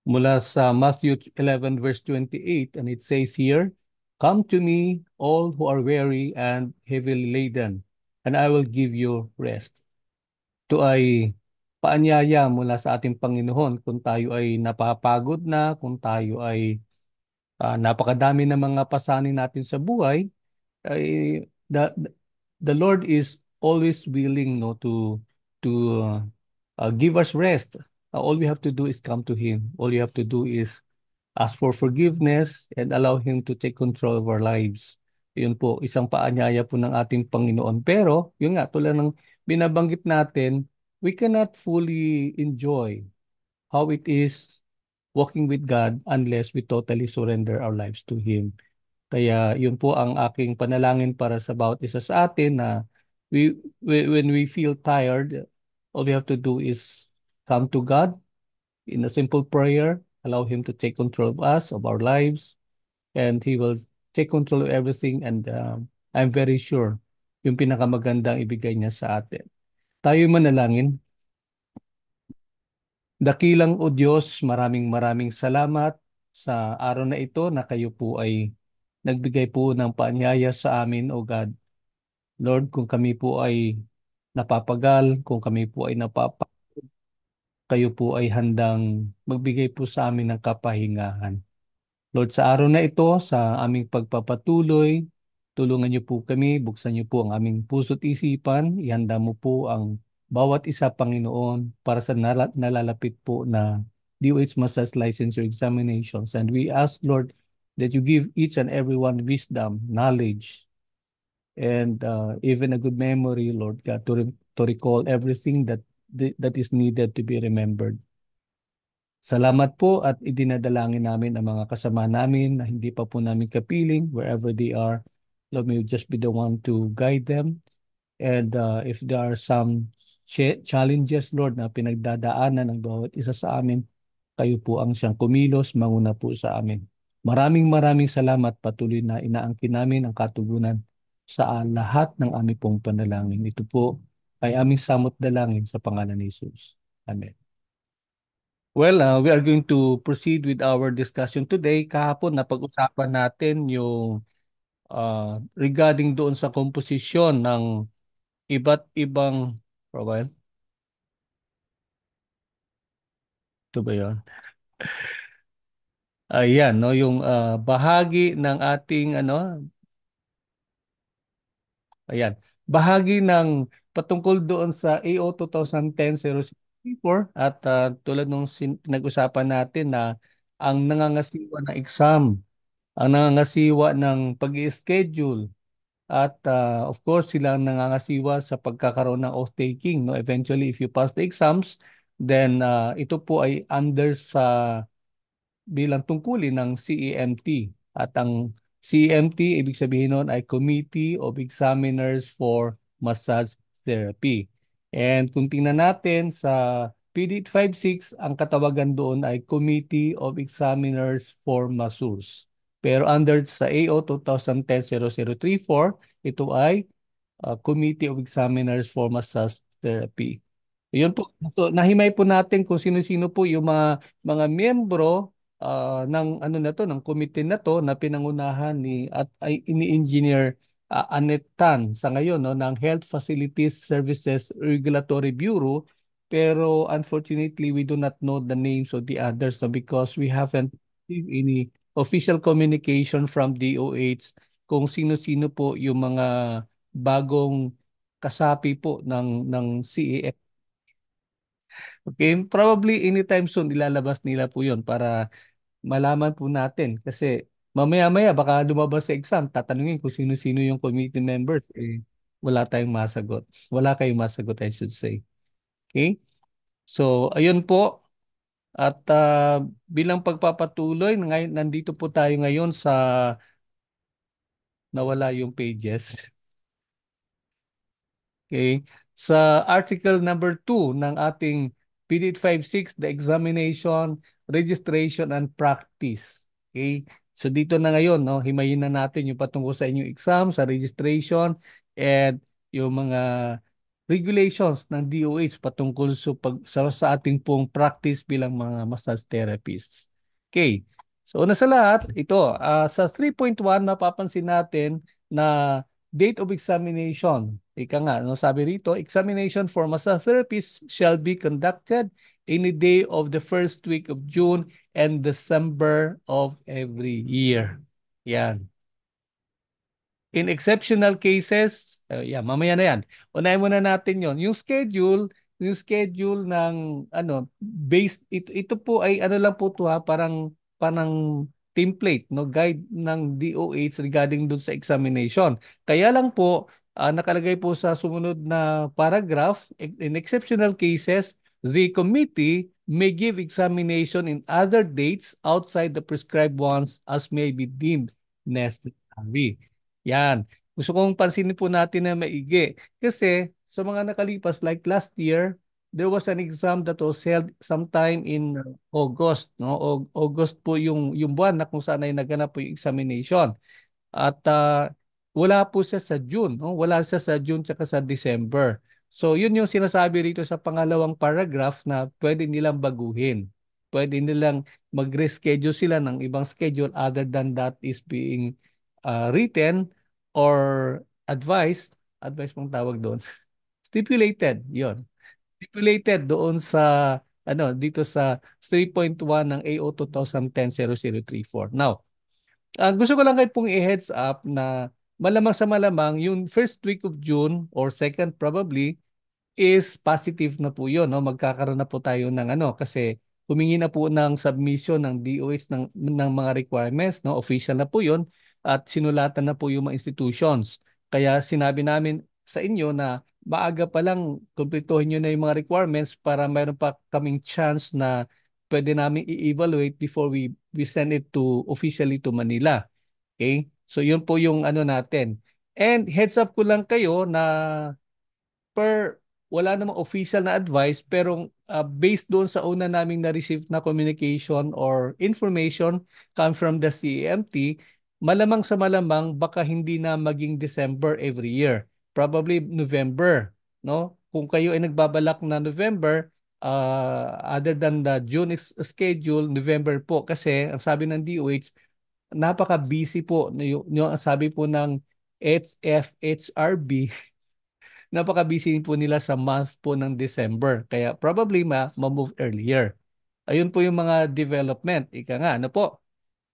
mula sa Matthew 11 verse 28, and it says here, "Come to me, all who are weary and heavily laden, and I will give you rest." Ito ay paanyaya mula sa ating Panginoon kung tayo ay napapagod na, kung tayo ay napakadami ng mga pasanin natin sa buhay, ay the Lord is always willing, no, to give us rest. All we have to do is come to Him. All you have to do is ask for forgiveness and allow Him to take control of our lives. Yun po, isang paanyaya po ng ating Panginoon. Pero, yun nga, tulad ng binabanggit natin, we cannot fully enjoy how it is walking with God unless we totally surrender our lives to Him. Kaya yun po ang aking panalangin para sa bawat isa sa atin na when we feel tired, all we have to do is come to God in a simple prayer, allow Him to take control of us, of our lives, and He will take control of everything. And I'm very sure yung pinakamagandang ibigay niya sa atin. Tayo manalangin. Dakilang o Diyos, maraming maraming salamat sa araw na ito na kayo po ay nagbigay po ng paanyaya sa amin, O God. Lord, kung kami po ay napapagal, kung kami po ay kayo po ay handang magbigay po sa amin ng kapahingahan. Lord, sa araw na ito, sa aming pagpapatuloy, tulungan niyo po kami, buksan niyo po ang aming puso't isipan, ihanda mo po ang bawat isa, Panginoon, para sa nalalapit po na DOH Massage Licensure Examinations. And we ask, Lord, that you give each and everyone wisdom, knowledge, and even a good memory, Lord God, to recall everything that is needed to be remembered. Salamat po at idinadalangin namin ang mga kasama namin na hindi pa po namin kapiling wherever they are. Lord, may you just be the one to guide them. And if there are some challenges, Lord, na pinagdadaanan ng bawat isa sa amin, kayo po ang siyang kumilos, manguna po sa amin. Maraming maraming salamat, patuloy na inaangkin namin ang katugunan sa lahat ng aming pong panalangin. Ito po ay aming samot dalangin sa pangalan ni Jesus. Amen. Well, we are going to proceed with our discussion today. Kahapon napag-usapan natin yung regarding doon sa komposisyon ng iba't ibang, well, ito ba yun? Ayan, no, yung bahagi ng ating ayan, bahagi ng patungkol doon sa AO 2010-064 at tulad nung pinag-usapan natin na ang nangangasiwa ng exam, ang nangangasiwa ng pag-i-schedule, at of course sila ang nangangasiwa sa pagkakaroon ng oath-taking. No? Eventually, if you pass the exams, then ito po ay under sa bilang tungkulin ng CEMT. At ang CEMT, ibig sabihin nun ay Committee of Examiners for Massage Therapy. And kung tingnan natin sa PD 856, ang katawagan doon ay Committee of Examiners for Masseurs. Pero under sa AO 2010-0034, ito ay Committee of Examiners for Massage Therapy. Yun po. So nahimay po natin kung sino-sino po yung mga miyembro ng ano na to, ng committee na to na pinangunahan ni at ay ini-engineer Annette Tan sa ngayon, no, ng Health Facilities Services Regulatory Bureau. Pero unfortunately we do not know the names of the others, no, because we haven't received any official communication from DOH kung sino-sino po yung mga bagong kasapi po ng CEF. Okay, probably anytime soon ilalabas nila po 'yon para malaman po natin kasi mamaya-maya baka lumabas sa exam, tatanungin kung sino-sino yung committee members, wala tayong masagot. Wala kayong masagot, I should say. Okay? So, ayun po. At bilang pagpapatuloy, ngayon, nandito po tayo ngayon sa nawala yung pages. Okay? Sa article number 2 ng ating PD 856, the examination, registration, and practice. Okay? So dito na ngayon, no, himayin na natin yung patungkol sa inyong exam, sa registration, and yung mga regulations ng DOH patungkol sa ating pong practice bilang mga massage therapists. Okay. So una sa lahat, ito, sa 3.1 mapapansin natin na date of examination. Ika nga, no, sabi rito, examination for massage therapists shall be conducted any day of the first week of June and December of every year. Yan. In exceptional cases, yeah, mamaya na yan. Unahin muna natin yon. Yung schedule ng ano, based ito po ay ano lang po to ha, parang template, no, guide ng DOH regarding dun sa examination. Kaya lang po nakalagay po sa sumunod na paragraph, in exceptional cases, the committee may give examination in other dates outside the prescribed ones as may be deemed necessary. Yan. Gusto kong pansinin po natin na maigi. Kasi sa mga nakalipas, like last year, there was an exam that was held sometime in August. No? August po yung buwan na kung saan ay naganap po yung examination. At wala po siya sa June. No? Wala siya sa June tsaka sa December. So yun yung sinasabi rito sa pangalawang paragraph na pwede nilang baguhin. Pwede nilang mag-reschedule sila ng ibang schedule other than that is being written or advised. Advised mong tawag doon. Stipulated, yon. Stipulated doon sa dito sa 3.1 ng AO 2010-0034. Now, gusto ko lang kayo pong i-heads up na malamang sa malamang yung first week of June or second probably is positive na po yun. No? Magkakaroon na po tayo ng kasi humingi na po ng submission ng DOH ng mga requirements. No? Official na po yun at sinulatan na po yung mga institutions. Kaya sinabi namin sa inyo na maaga pa lang kumpletuhin nyo na yung mga requirements para mayroon pa kaming chance na pwede namin i-evaluate before we send it to officially to Manila. Okay? So yun po yung natin. And heads up ko lang kayo na wala namang official na advice pero based doon sa una naming na-receive na communication or information come from the CEMT, malamang sa malamang baka hindi na maging December every year. Probably November, no? Kung kayo ay nagbabalak na November, other than the June schedule, November po kasi ang sabi ng DOH, napaka-busy po. Yung sabi po ng HFHRB, napaka-busy po nila sa month po ng December. Kaya probably ma-move earlier. Ayun po yung mga development. Ika nga, ano po?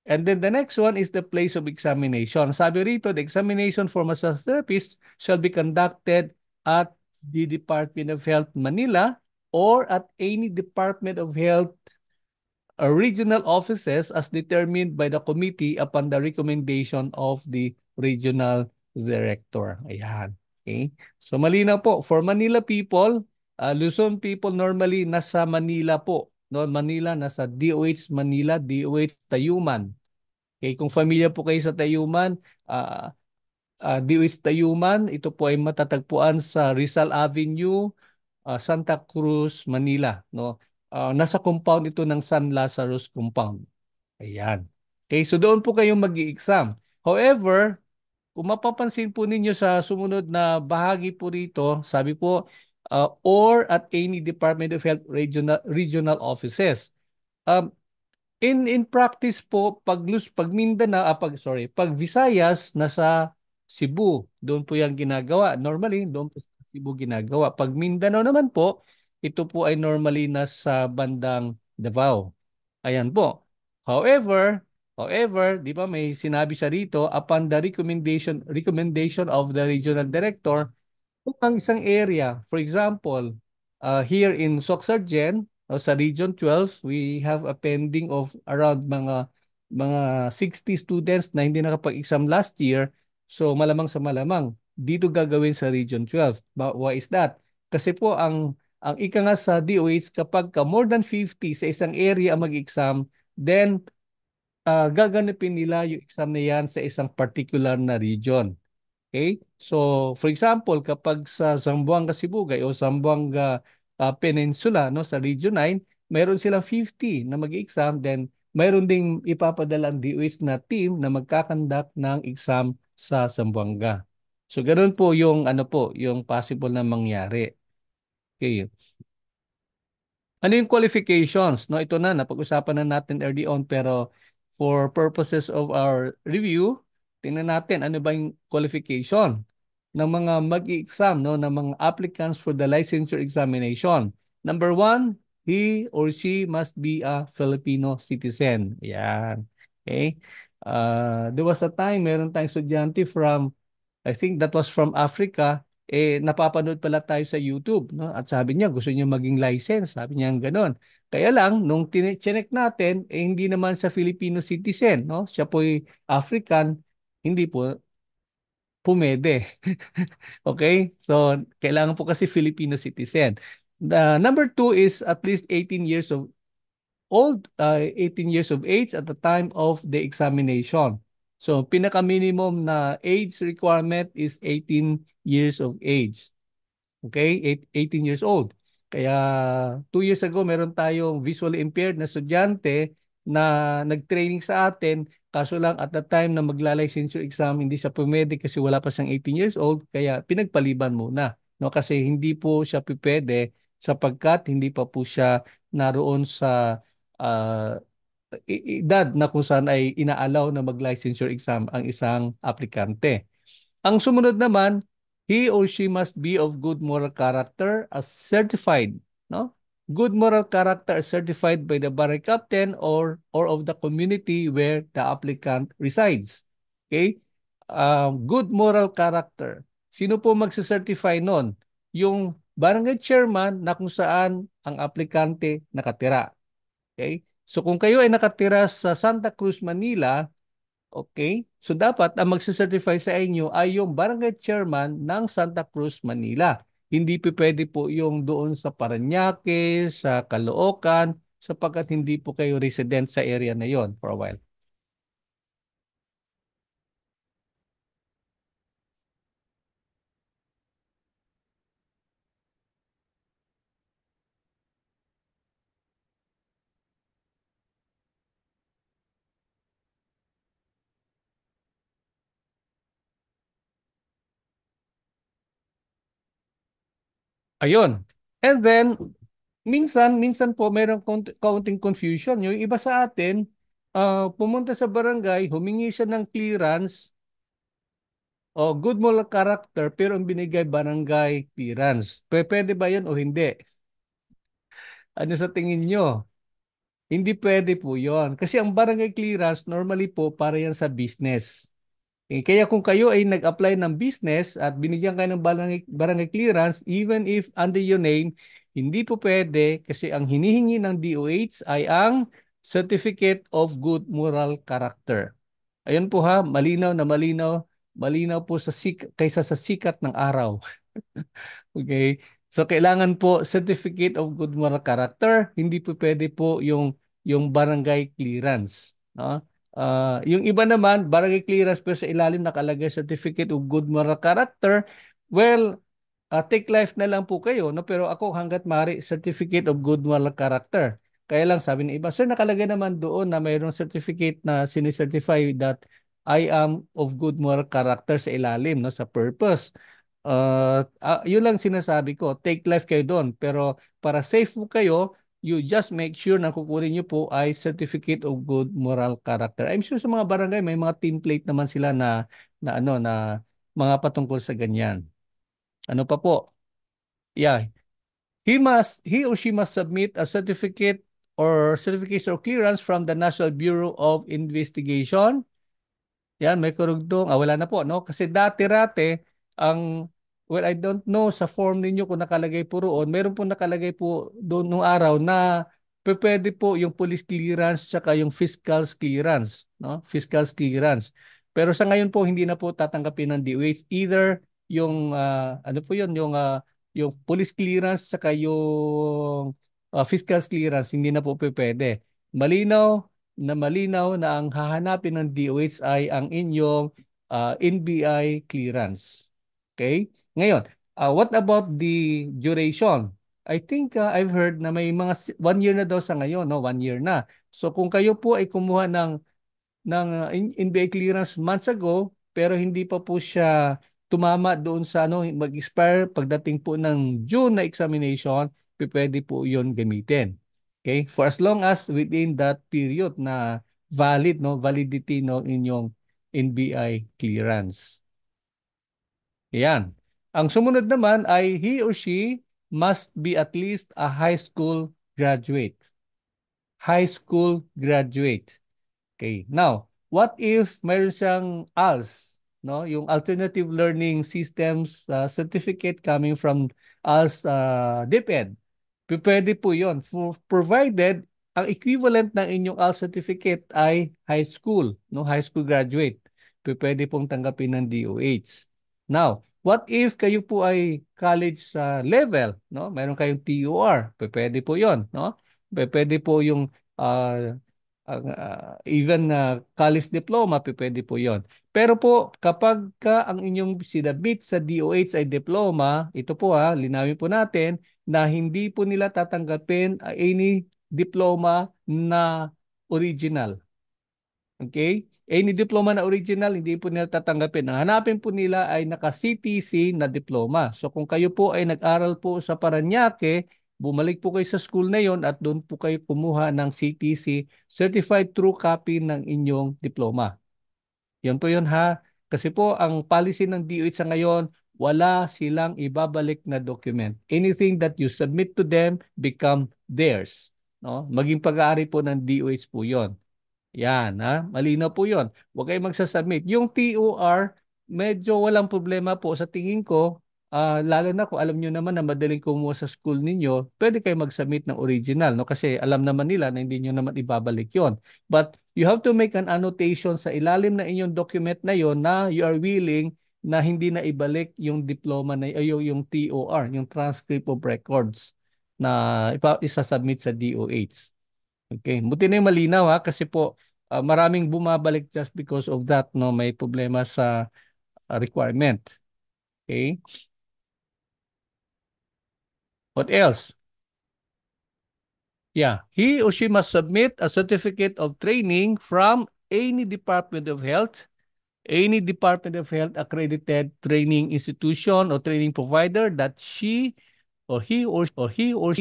And then the next one is the place of examination. Sabi rito, the examination for massage therapist shall be conducted at the Department of Health Manila or at any Department of Health regional offices as determined by the committee upon the recommendation of the regional director. Ayan. Okay? So malinaw po, for Manila people, Luzon people normally nasa Manila po. No, Manila, nasa DOH Manila, DOH Tayuman. Okay, kung familiar po kayo sa Tayuman, DOH Tayuman, ito po ay matatagpuan sa Rizal Avenue, Santa Cruz, Manila, no? Nasa compound ito ng San Lazarus compound. Ayan. Okay, so doon po kayo mag-i-exam. However, kung mapapansin po ninyo sa sumunod na bahagi po rito, sabi po, or at any Department of Health regional offices. Um, in practice po, pag Mindanao, pag Visayas nasa Cebu, doon po 'yang ginagawa. Normally, doon po sa Cebu ginagawa. Pag Mindanao naman po, ito po ay normally nasa bandang Davao. Ayan po. However, di ba may sinabi siya rito, upon the recommendation of the regional director, kung ang isang area, for example, here in Soxargen, sa Region 12, we have a pending of around mga 60 students na hindi nakapag-exam last year. So malamang sa malamang, dito gagawin sa Region 12. Why is that? Kasi po ang ika nga sa DOH, kapag more than 50 sa isang area ang mag-exam, then gaganapin nila yung exam na yan sa isang particular na region. Okay? So, for example, kapag sa Zamboanga Sibugay o Zamboanga Peninsula, no, sa Region 9, mayroon silang 50 na mag-exam, then mayroon ding ipapadala ang DOH na team na magkakandak ng exam sa Zamboanga. So ganun po yung ano po, yung possible na mangyari. Okay. Ano yung qualifications? No, ito na, napag-usapan na natin early on pero for purposes of our review, tingnan natin ano ba yung qualification ng mga mag-exam, no, ng mga applicants for the licensure examination. Number one, he or she must be a Filipino citizen. Yan. Okay? There was a time, meron tayong estudyante from I think that was from Africa, napapanood pala tayo sa YouTube, no? At sabi niya, gusto niya maging license. Sabi niya gano'n. Kaya lang, nung chinek natin, hindi naman sa Filipino citizen, no? Siya po'y African, hindi po pumede. Okay? So, kailangan po kasi Filipino citizen. The number two is at least 18 years of 18 years of age at the time of the examination. So, pinaka-minimum na age requirement is 18 years of age. Okay? 18 years old. Kaya 2 years ago, meron tayong visually impaired na estudyante na nag-training sa atin. Kaso lang at the time na magla-licensure exam, hindi siya pumede kasi wala pa siyang 18 years old. Kaya pinagpaliban muna. No? Kasi hindi po siya pipede sapagkat hindi pa po siya naroon sa ah, edad na kung saan ay inaalaw na mag-licensure exam ang isang aplikante. Ang sumunod naman, he or she must be of good moral character as certified, no? Good moral character as certified by the barangay captain or of the community where the applicant resides. Okay? Good moral character. Sino po magse-certify nun? Yung barangay chairman na kung saan ang aplikante nakatira. Okay? So kung kayo ay nakatira sa Santa Cruz, Manila, okay? So dapat ang magsicertify sa inyo ay yung barangay chairman ng Santa Cruz, Manila. Hindi po pwede po yung doon sa Parañaque, sa Caloocan, sapagkat hindi po kayo resident sa area na yon for a while. Ayun. And then, minsan po mayroong kaunting confusion. Yung iba sa atin, pumunta sa barangay, humingi siya ng clearance o good moral character pero ang binigay barangay clearance. Pwede ba yun o hindi? Ano sa tingin nyo? Hindi pwede po yon. Kasi ang barangay clearance normally po para yan sa business. Kaya kung kayo ay nag-apply ng business at binigyan kayo ng barangay clearance, even if under your name, hindi po pwede kasi ang hinihingi ng DOH ay ang Certificate of Good Moral Character. Ayun po ha, malinaw na malinaw, malinaw po kaysa sa sikat ng araw. Okay? So kailangan po certificate of good moral character, hindi po pwede po yung barangay clearance, no? Yung iba naman barangay clearance pero sa ilalim nakalagay certificate of good moral character. Well, take life na lang po kayo, no? Pero ako hangga't maaari certificate of good moral character. Kaya lang sabi ng iba, sir, nakalagay naman doon na mayroong certificate na sinicertify that I am of good moral character sa ilalim, no, sa purpose. Yun lang sinasabi ko, take life kayo doon. Pero para safe po kayo, you just make sure na kukunin nyo po ay certificate of good moral character. I'm sure sa mga barangay may mga template naman sila na ano na mga patungkol sa ganyan. Ano pa po? Yeah. He or she must submit a certificate or certification of clearance from the National Bureau of Investigation. Yan, may karugtong. Wala na po, no? Kasi dati-rate, well, I don't know sa form ninyo kung nakalagay po roon. Meron po nakalagay po doon nung araw na pwede po yung police clearance tsaka yung fiscal clearance, no? Fiscal clearance. Pero sa ngayon po, hindi na po tatanggapin ng DOH. Either yung, ano po yun, yung police clearance tsaka yung fiscal clearance, hindi na po pwede. Malinaw malinaw na ang hahanapin ng DOH ay ang inyong NBI clearance. Okay? Ngayon, what about the duration? I think I've heard na may mga 1 year na daw sa ngayon, no? 1 year na. So kung kayo po ay kumuha ng NBI clearance months ago, pero hindi pa po siya tumama doon sa ano, mag-expire pagdating po ng June na examination, pwede po 'yon gamitin. Okay? For as long as within that period na valid, no, validity no inyong NBI clearance. Yan. Ang sumunod naman ay he or she must be at least a high school graduate. High school graduate. Okay. Now, what if mayroon siyang ALS, no? Yung Alternative Learning Systems certificate coming from ALS DepEd. Pwede po 'yon. Provided ang equivalent ng inyong ALS certificate ay high school, no? High school graduate. Pwede pong tanggapin ng DOH. Now, what if kayo po ay college level, no? Meron kayong TUR, pwede po 'yon, no? Pwede po yung uh, even college diploma, pwede po 'yon. Pero po, kapag ang inyong sinabit sa DOH ay diploma, ito po linawin po natin na hindi po nila tatanggapin any diploma na original. Okay? Any diploma na original, hindi po nila tatanggapin. Ang hanapin po nila ay naka-CTC na diploma. So kung kayo po ay nag-aral po sa Parañaque, bumalik po kayo sa school na yon at doon po kayo kumuha ng CTC, Certified True Copy ng inyong diploma. Yan po yun Kasi po ang policy ng DOH sa ngayon, wala silang ibabalik na document. Anything that you submit to them become theirs. No? Maging pag-aari po ng DOH po yon. Yan, malinaw po yon. Huwag kayong magsasubmit. Yung TOR, medyo walang problema po sa tingin ko. Lalo na kung alam nyo naman na madaling kumuha sa school ninyo, pwede kayo mag-submit ng original, no? Kasi alam naman nila na hindi nyo naman ibabalik yon. But you have to make an annotation sa ilalim na inyong document na yon na you are willing na hindi na ibalik yung diploma na yung TOR, yung transcript of records na isasubmit sa DOH. Okay, buti na yung malinaw kasi po maraming bumabalik just because of that, no, may problema sa requirement. Okay? What else? Yeah, he or she must submit a certificate of training from any Department of Health accredited training institution or training provider that he or she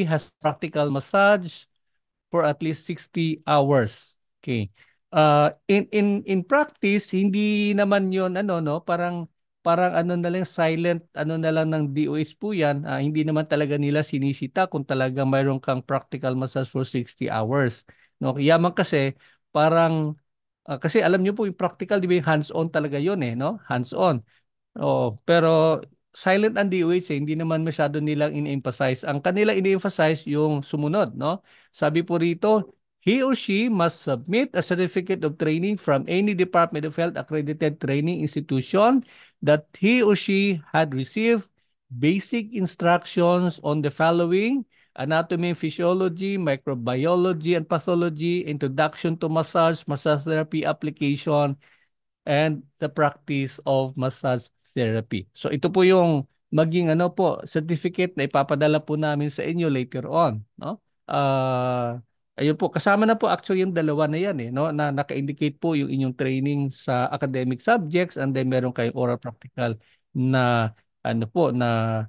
has practical massage for at least 60 hours. Okay. In practice, hindi naman 'yon ano no, parang ano na lang silent ano na lang ng DOH po 'yan. Hindi naman talaga nila sinisita kung talaga mayroon kang practical massage for 60 hours. No, yaman kasi parang kasi alam niyo po yung practical, di ba, yung hands-on talaga 'yon no? Hands-on. Oh, pero silent ang DOH hindi naman masyado nilang in-emphasize. Ang kanila in-emphasize yung sumunod, no? Sabi po rito, he or she must submit a certificate of training from any Department of Health accredited training institution that he or she had received basic instructions on the following: anatomy and physiology, microbiology and pathology, introduction to massage, massage therapy application, and the practice of massage therapy. So ito po yung maging ano po, certificate na ipapadala po namin sa inyo later on, no? Ayun po, kasama na po actually yung dalawa na yan no? Na naka-indicate po yung inyong training sa academic subjects and then meron kayong oral practical na ano po na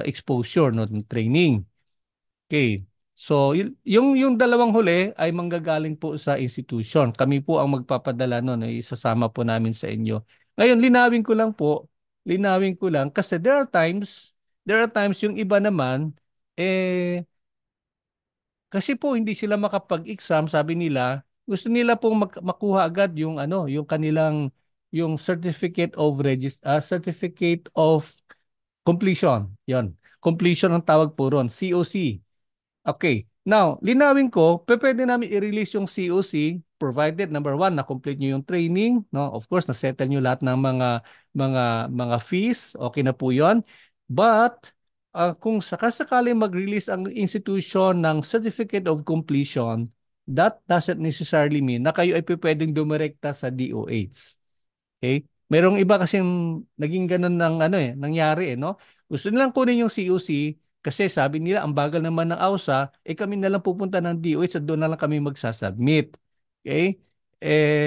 exposure no, ng training. Okay. So, yung dalawang huli ay manggagaling po sa institution. Kami po ang magpapadala noon, isasama po namin sa inyo. Ngayon, linawin ko lang kasi there are times yung iba naman kasi po hindi sila makapag-exam, sabi nila, gusto nila pong makuha agad yung ano, yung kanilang yung certificate of completion. 'Yon. Completion ang tawag po ron, COC. Okay. Now, linawin ko, pwede namin i-release yung COC provided number one, na-complete nyo yung training, no? Of course, na-settle nyo lahat ng mga fees, okay na po 'yon. But kung sakasakali mag-release ang institution ng certificate of completion, that doesn't necessarily mean na kayo ay pwedeng dumirekta sa DOH. Okay? Merong iba kasi naging ganun ng nangyari no. Gusto nilang kunin yung COC kasi sabi nila ang bagal naman ng AUSA, kami na lang pupunta ng DOH at doon na lang kami magsasubmit. Okay?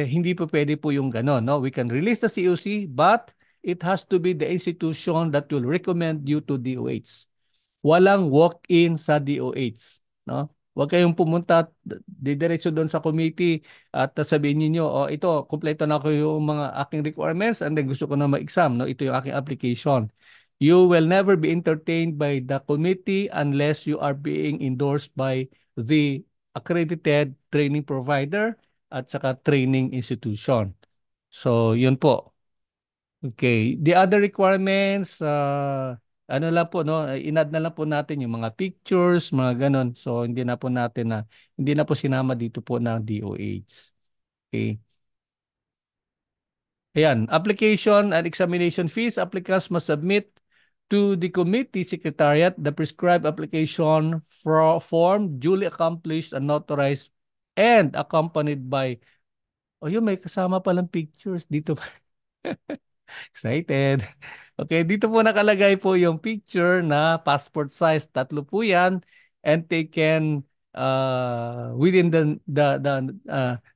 Hindi po pwede po yung ganun, no. We can release the COC but it has to be the institution that will recommend you to DOH. Walang walk-in sa DOH, no? Huwag kayong pumunta didiretso doon sa committee at sabihin niyo, oh ito, kumpleto na ko yung mga aking requirements and then gusto ko na ma-exam, no? Ito yung aking application. You will never be entertained by the committee unless you are being endorsed by the accredited training provider at saka training institution. So, yun po. Okay. The other requirements, ano lang po, no? Inad na lang po natin yung mga pictures, mga ganon. So, hindi na po sinama dito po ng DOH. Okay. Ayan. Application and examination fees. Applicants must submit to the committee secretariat the prescribed application form duly accomplished and notarized and accompanied by, oh yun, may kasama palang pictures dito. Excited. Okay, dito po nakalagay po yung picture na passport size. Tatlo po yan and taken within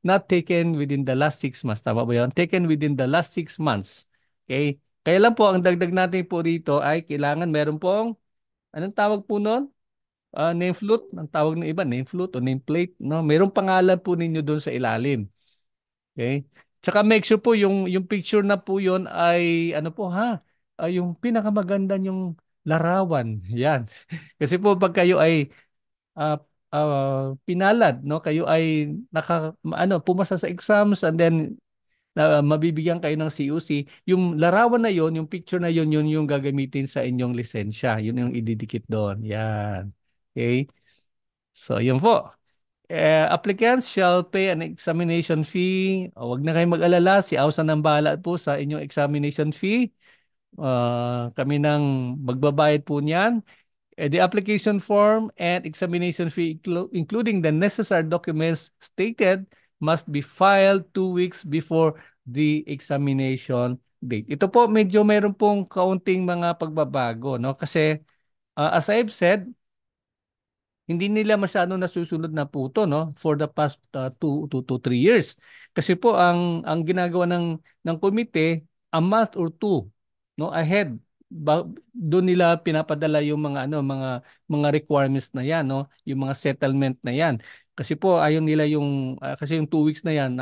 not taken within the last 6 months. Tama ba yun? Taken within the last 6 months. Okay? Kaya lang po, ang dagdag natin po rito ay kailangan meron pong, anong tawag po nun? Name flute. Ang tawag ng iba, name flute o nameplate. No? Merong pangalan po ninyo doon sa ilalim. Okay? Tsaka make sure po yung picture na po yon ay ano po ha, yung pinakamaganda yung larawan. Yan. Kasi po pag kayo ay ah, pinalad, no, kayo ay pumasa sa exams and then mabibigyan kayo ng CUC, yung larawan na yon, yung picture na yon, yun yung gagamitin sa inyong lisensya. Yun yung ididikit doon. Yan. Okay? So, yun po. Applicants shall pay an examination fee. Huwag na kayong mag-alala. Si Ausan ang bahala po sa inyong examination fee. Kami nang magbabayad po niyan. The application form and examination fee, including the necessary documents stated, must be filed 2 weeks before the examination date. Ito po, medyo meron pong kaunting mga pagbabago, no? Kasi, as I've said, hindi nila masyado nasusunod na po to, no, for the past 2 to 3 years. Kasi po ang ginagawa ng komite a month or two, no, ahead, doon nila pinapadala yung mga requirements na yan, no, yung mga settlement na yan. Kasi po ayon nila kasi yung 2 weeks na yan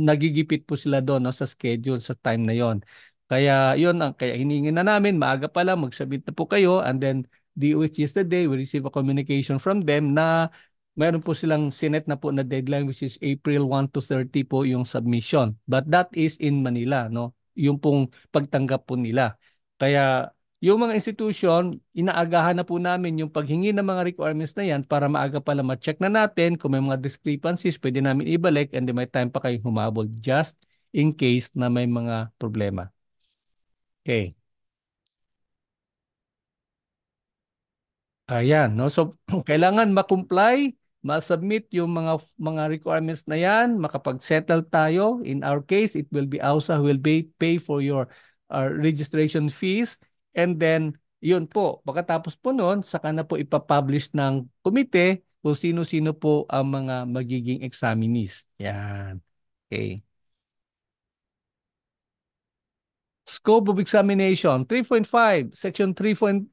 nagigipit po sila doon, no, sa schedule sa time na yon. Kaya hiningi na namin maaga pa lang magsabit na po kayo and then DOH yesterday, we received a communication from them na mayroon po silang sinet na po na deadline which is April 1 to 30 po yung submission. But that is in Manila, no? Yung pong pagtanggap po nila. Kaya yung mga institution, inaagahan na po namin yung paghingi ng mga requirements na yan para maaga pala ma-check na natin kung may mga discrepancies, pwede namin ibalik and then may time pa kayong humabol just in case na may mga problema. Okay. Ayan, no? So, kailangan ma-comply, ma-submit yung mga requirements na yan, makapag-settle tayo. In our case, it will be AUSA who will pay for your registration fees. And then, yun po, pagkatapos po nun, saka na po ipapublish ng komite kung sino-sino po ang mga magiging examinees. Yan. Okay. Scope of examination, 3.5, section 3.5.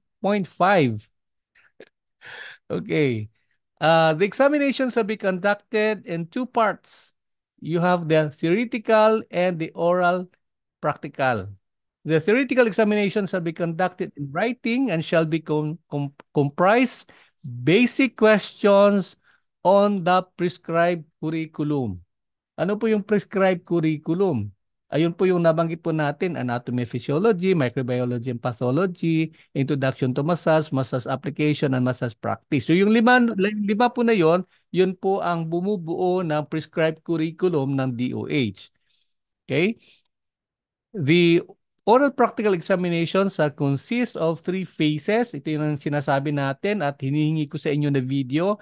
Okay. The examinations will be conducted in two parts. You have the theoretical and the oral practical. The theoretical examinations shall be conducted in writing and shall be comprise basic questions on the prescribed curriculum. Ano po yung prescribed curriculum? Ayun po yung nabanggit po natin, anatomy, physiology, microbiology and pathology, introduction to massage, massage application, and massage practice. So yung lima po na yon, yun po ang bumubuo ng prescribed curriculum ng DOH. Okay? The oral practical examinations consist of 3 phases. Ito yung sinasabi natin at hinihingi ko sa inyo na video.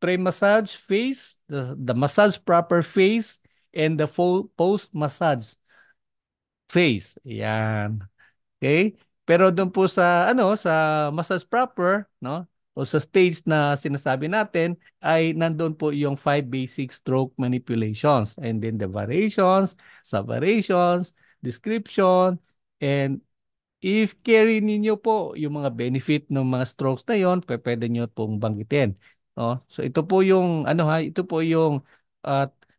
Pre-massage phase, the massage proper phase, and the post-massage phase. Yan. Okay? Pero doon po sa massage proper, no? O sa stage na sinasabi natin ay nandoon po yung 5 basic stroke manipulations and then the variations, sub-variations, description, and if carry ninyo po yung mga benefit ng mga strokes na yon, pwede nyo pong banggitin. No? So ito po yung ano ha, ito po yung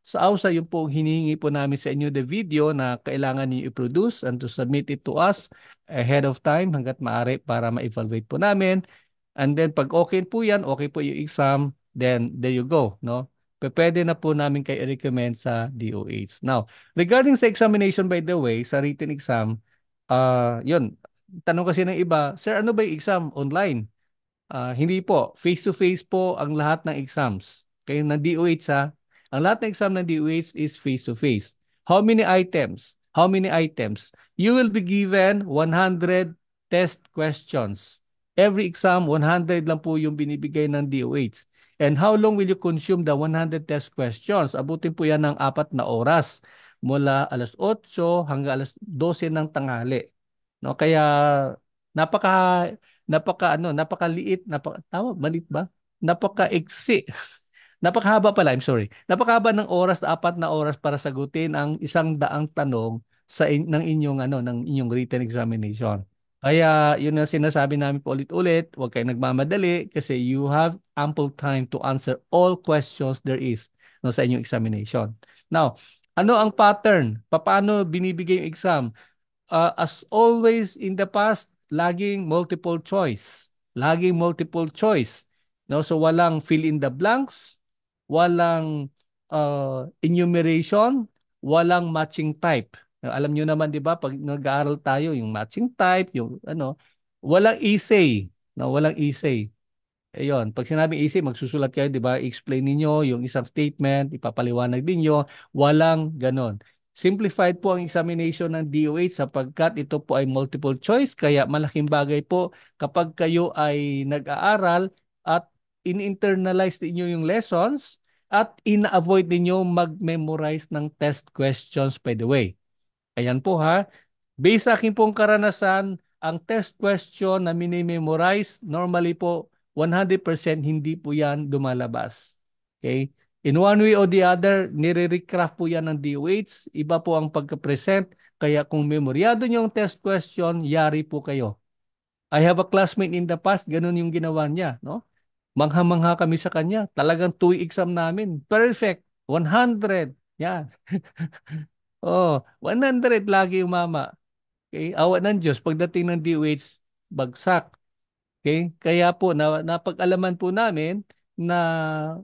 sa AUSA yung po hinihingi po namin sa inyo the video na kailangan niyo i-produce and to submit it to us ahead of time hangga't maaari para ma-evaluate po namin. And then pag okay po yan, okay po yung exam, then there you go, no? Pwede na po namin kayo i-recommend sa DOH. Now, regarding sa examination by the way, sa written exam, yun. Tanong kasi ng iba, sir, ano ba yung exam online? Hindi po. Face-to-face po ang lahat ng exams. Kaya ng DOH ha, ang lahat ng exam ng DOH is face-to-face. How many items? How many items? You will be given 100 test questions. Every exam, 100 lang po yung binibigay ng DOH. And how long will you consume the 100 test questions? Abutin po yan ng 4 na oras mula alas 8 hanggang alas 12 ng tanghali. No, kaya napaka napakaliit, maliit ba? Napakaiksi. Napakahaba pala, I'm sorry. Napakahaba ng oras, 4 na oras para sagutin ang 100 tanong ng inyong ng inyong written examination. Kaya yun ang sinasabi namin po ulit-ulit, huwag kayong nagmamadali kasi you have ample time to answer all questions there is no, sa inyong examination. Now, ano ang pattern? Paano binibigay yung exam? As always in the past, laging multiple choice. Laging multiple choice. No? So walang fill in the blanks, walang enumeration, walang matching type. Alam nyo naman 'di ba pag nag-aaral tayo yung matching type, yung walang essay, no, walang essay. Ayun, pag sinabing easy, magsusulat kayo, di ba? I-explain niyo yung isang statement, ipapaliwanag din niyo, walang ganon. Simplified po ang examination ng DOH sapagkat ito po ay multiple choice, kaya malaking bagay po kapag kayo ay nag-aaral at in-internalize niyo yung lessons at ina-avoid niyo mag-memorize ng test questions by the way. Ayan po ha. Based sa akin pong karanasan, ang test question na minimemorize, normally po 100% hindi po yan lumalabas. Okay? In one way or the other, nire-recraft po yan ng DOH. Iba po ang pagka-present. Kaya kung memoryado niyo ang test question, yari po kayo. I have a classmate in the past, ganun yung ginawa niya. No? Mangha-mangha kami sa kanya. Talagang 2 exam namin. Perfect. 100. Yan. Oh, 100 lagi yung mama. Okay? Awa ng Diyos, pagdating ng DOH, bagsak. Okay? Kaya po, napag-alaman po namin na,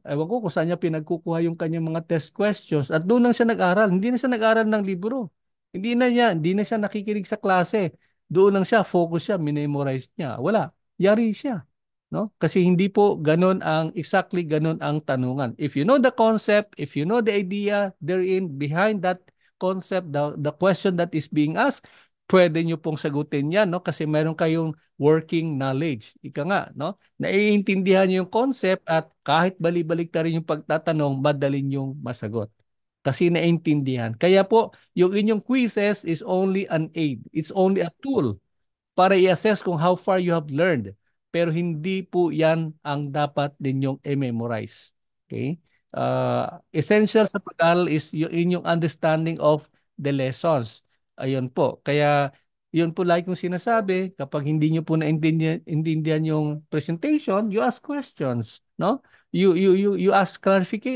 ewan ko kung saan niya pinagkukuha yung kanyang mga test questions at doon lang siya nag-aral. Hindi na siya nag-aral ng libro. Hindi na siya nakikinig sa klase. Doon lang siya, focus siya, minemorize niya. Wala. Yari siya. No? Kasi hindi po exactly ganon ang tanungan. If you know the concept, if you know the idea therein behind that concept, the question that is being asked, pwede nyo pong sagutin yan, no? Kasi meron kayong working knowledge. Ika nga, no? Naiintindihan nyo yung concept at kahit balik-balik ta rin yung pagtatanong, madali nyong masagot. Kasi naiintindihan. Kaya po, yung inyong quizzes is only an aid. It's only a tool para i-assess kung how far you have learned. Pero hindi po yan ang dapat ninyong i-memorize. Okay? Essential sa pag-aaral is yung inyong understanding of the lessons. Ayun po. Kaya yun po like kong sinasabi, kapag hindi nyo po naintindihan yung presentation, you ask questions, no? You ask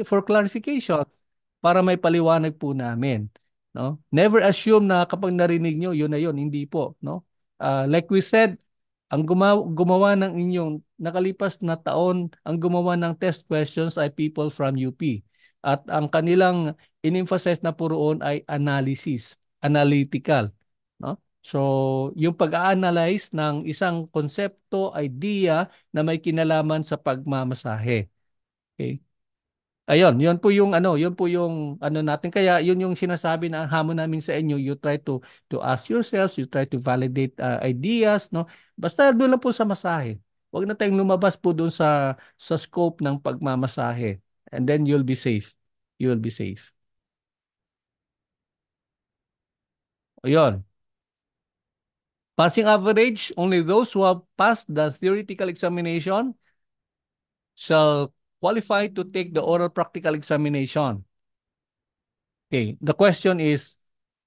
for clarifications para may paliwanag po namin, no? Never assume na kapag narinig nyo, yun na yun, hindi po, no? Like we said, ang gumawa ng inyong nakalipas na taon, ang gumawa ng test questions ay people from UP. At ang kanilang in-emphasize na puroon ay analysis, analytical. No? So, yung pag-a-analyze ng isang konsepto, idea na may kinalaman sa pagmamasahe. Okay? Ayun, yun po yung natin. Kaya yun yung sinasabi na hamon namin sa inyo, you try to ask yourselves, you try to validate ideas, no? Basta doon lang po sa masahe. Huwag na tayong lumabas po doon sa scope ng pagmamasahe. And then you'll be safe. You will be safe. Ayun. Passing average, only those who have passed the theoretical examination shall qualify to take the oral practical examination. Okay, the question is,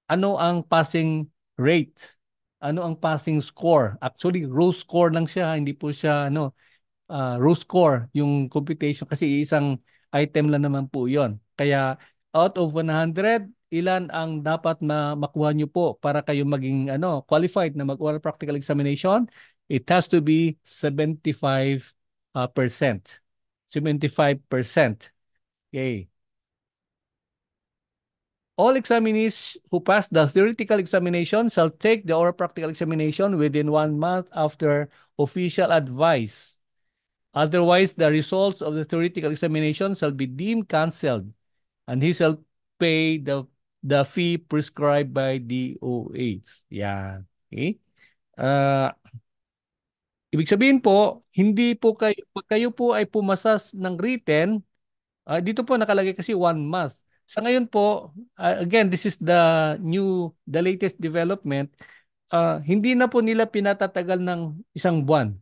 ano ang passing rate? Ano ang passing score? Actually, raw score lang siya, hindi po siya raw score yung computation kasi isang item lang naman po 'yon. Kaya out of 100, ilan ang dapat makuha nyo po para kayo maging qualified na mag-oral practical examination? It has to be 75%. 75%. Okay. All examinees who pass the theoretical examination shall take the oral practical examination within 1 month after official advice. Otherwise, the results of the theoretical examination shall be deemed cancelled, and he shall pay the fee prescribed by DOH. Yan. Okay? Uh, Ibig sabihin po, hindi po kayo, pag kayo po ay pumasas ng written, dito po nakalagay kasi 1 month. Sa ngayon po, again, this is the latest development. Hindi na po nila pinatatagal ng 1 buwan.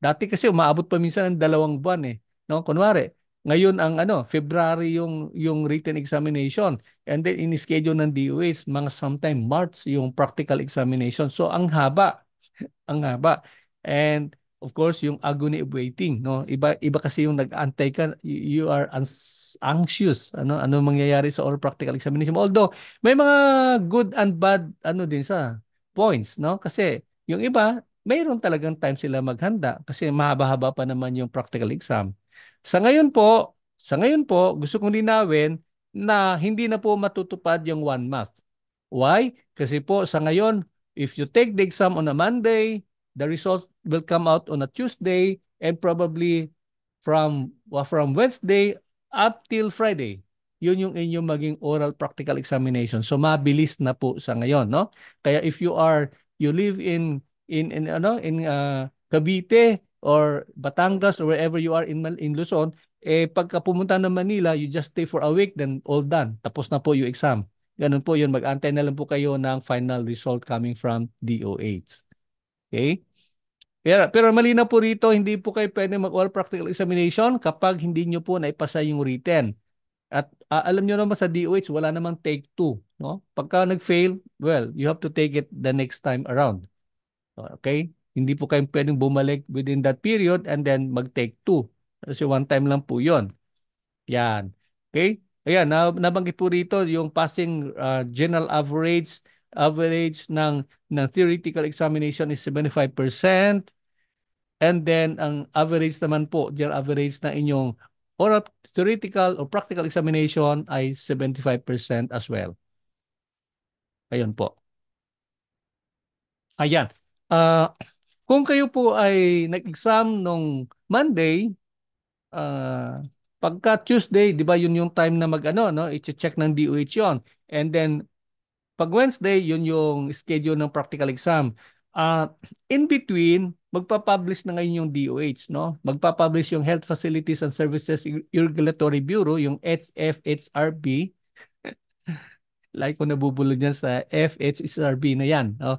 Dati kasi umaabot pa minsan ng 2 buwan eh. No, kunwari, ngayon ang February yung written examination, and then in-schedule ng DOH mga sometime March yung practical examination. So ang haba, ang haba. And of course, yung agony of waiting, no? Iba iba kasi yung nag-aantay ka, you are anxious, ano mangyayari sa oral practical examination. Although may mga good and bad din sa points, no? Kasi yung iba, mayroon talagang time sila maghanda kasi mahaba-haba pa naman yung practical exam. Sa ngayon po, gusto kong linawin na hindi na po matutupad yung 1 month. Why? Kasi po sa ngayon, if you take the exam on a Monday, the results will come out on a Tuesday, and probably from Wednesday up till Friday. Yun yung inyong maging oral practical examination. So mabilis na po sa ngayon, no? Kaya if you live in Cavite or Batangas or wherever you are in Luzon, pagka pumunta ng Manila, you just stay for a week, then all done. Tapos na po yung exam. Ganun po yun. Mag-antay na lang po kayo ng final result coming from DOH. Okay? Pero malinaw po rito, hindi po kayo pwede mag-oral practical examination kapag hindi nyo po naipasa yung written. At alam nyo naman sa DOH, wala namang take two. No? Pagka nag-fail, well, you have to take it the next time around. Okay? Hindi po kayo pwedeng bumalik within that period and then mag-take two. Kasi one time lang po yon. Yan. Okay? Ayan, nabanggit po rito yung passing general average ng theoretical examination is 75%. And then ang average naman po, general average na inyong oral theoretical or practical examination ay 75% as well. Ayun po. Ayan. Ah, kung kayo po ay nag-exam nung Monday, ah, pagka Tuesday, 'di ba yun yung time na no, i-check ng DOH 'yon. And then pag Wednesday, yun yung schedule ng practical exam. In between, magpa-publish na ngayon yung DOH, no? Magpa-publish yung Health Facilities and Services Regulatory Bureau, yung HFHRB. Like ko nabubulod yan sa FHSRB na yan, no?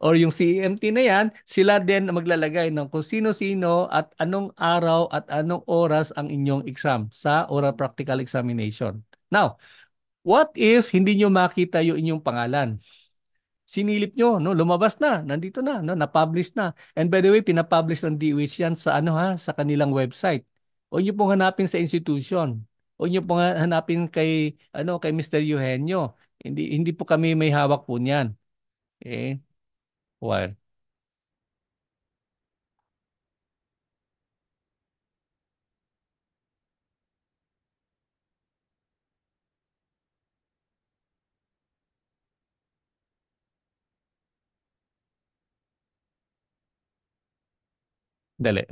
Or yung CEMT na yan, sila din ang maglalagay ng kung sino-sino at anong araw at anong oras ang inyong exam sa oral practical examination. Now, what if hindi nyo makita yung inyong pangalan? Sinilip nyo, no, lumabas na, nandito na, no, na-publish na. And by the way, pinapublish ng DOH yan sa sa kanilang website. Huwag nyo pong hanapin sa institution. Huwag nyo pong hanapin kay Mr. Eugenio. Hindi po kami may hawak po niyan. Eh, well, dali.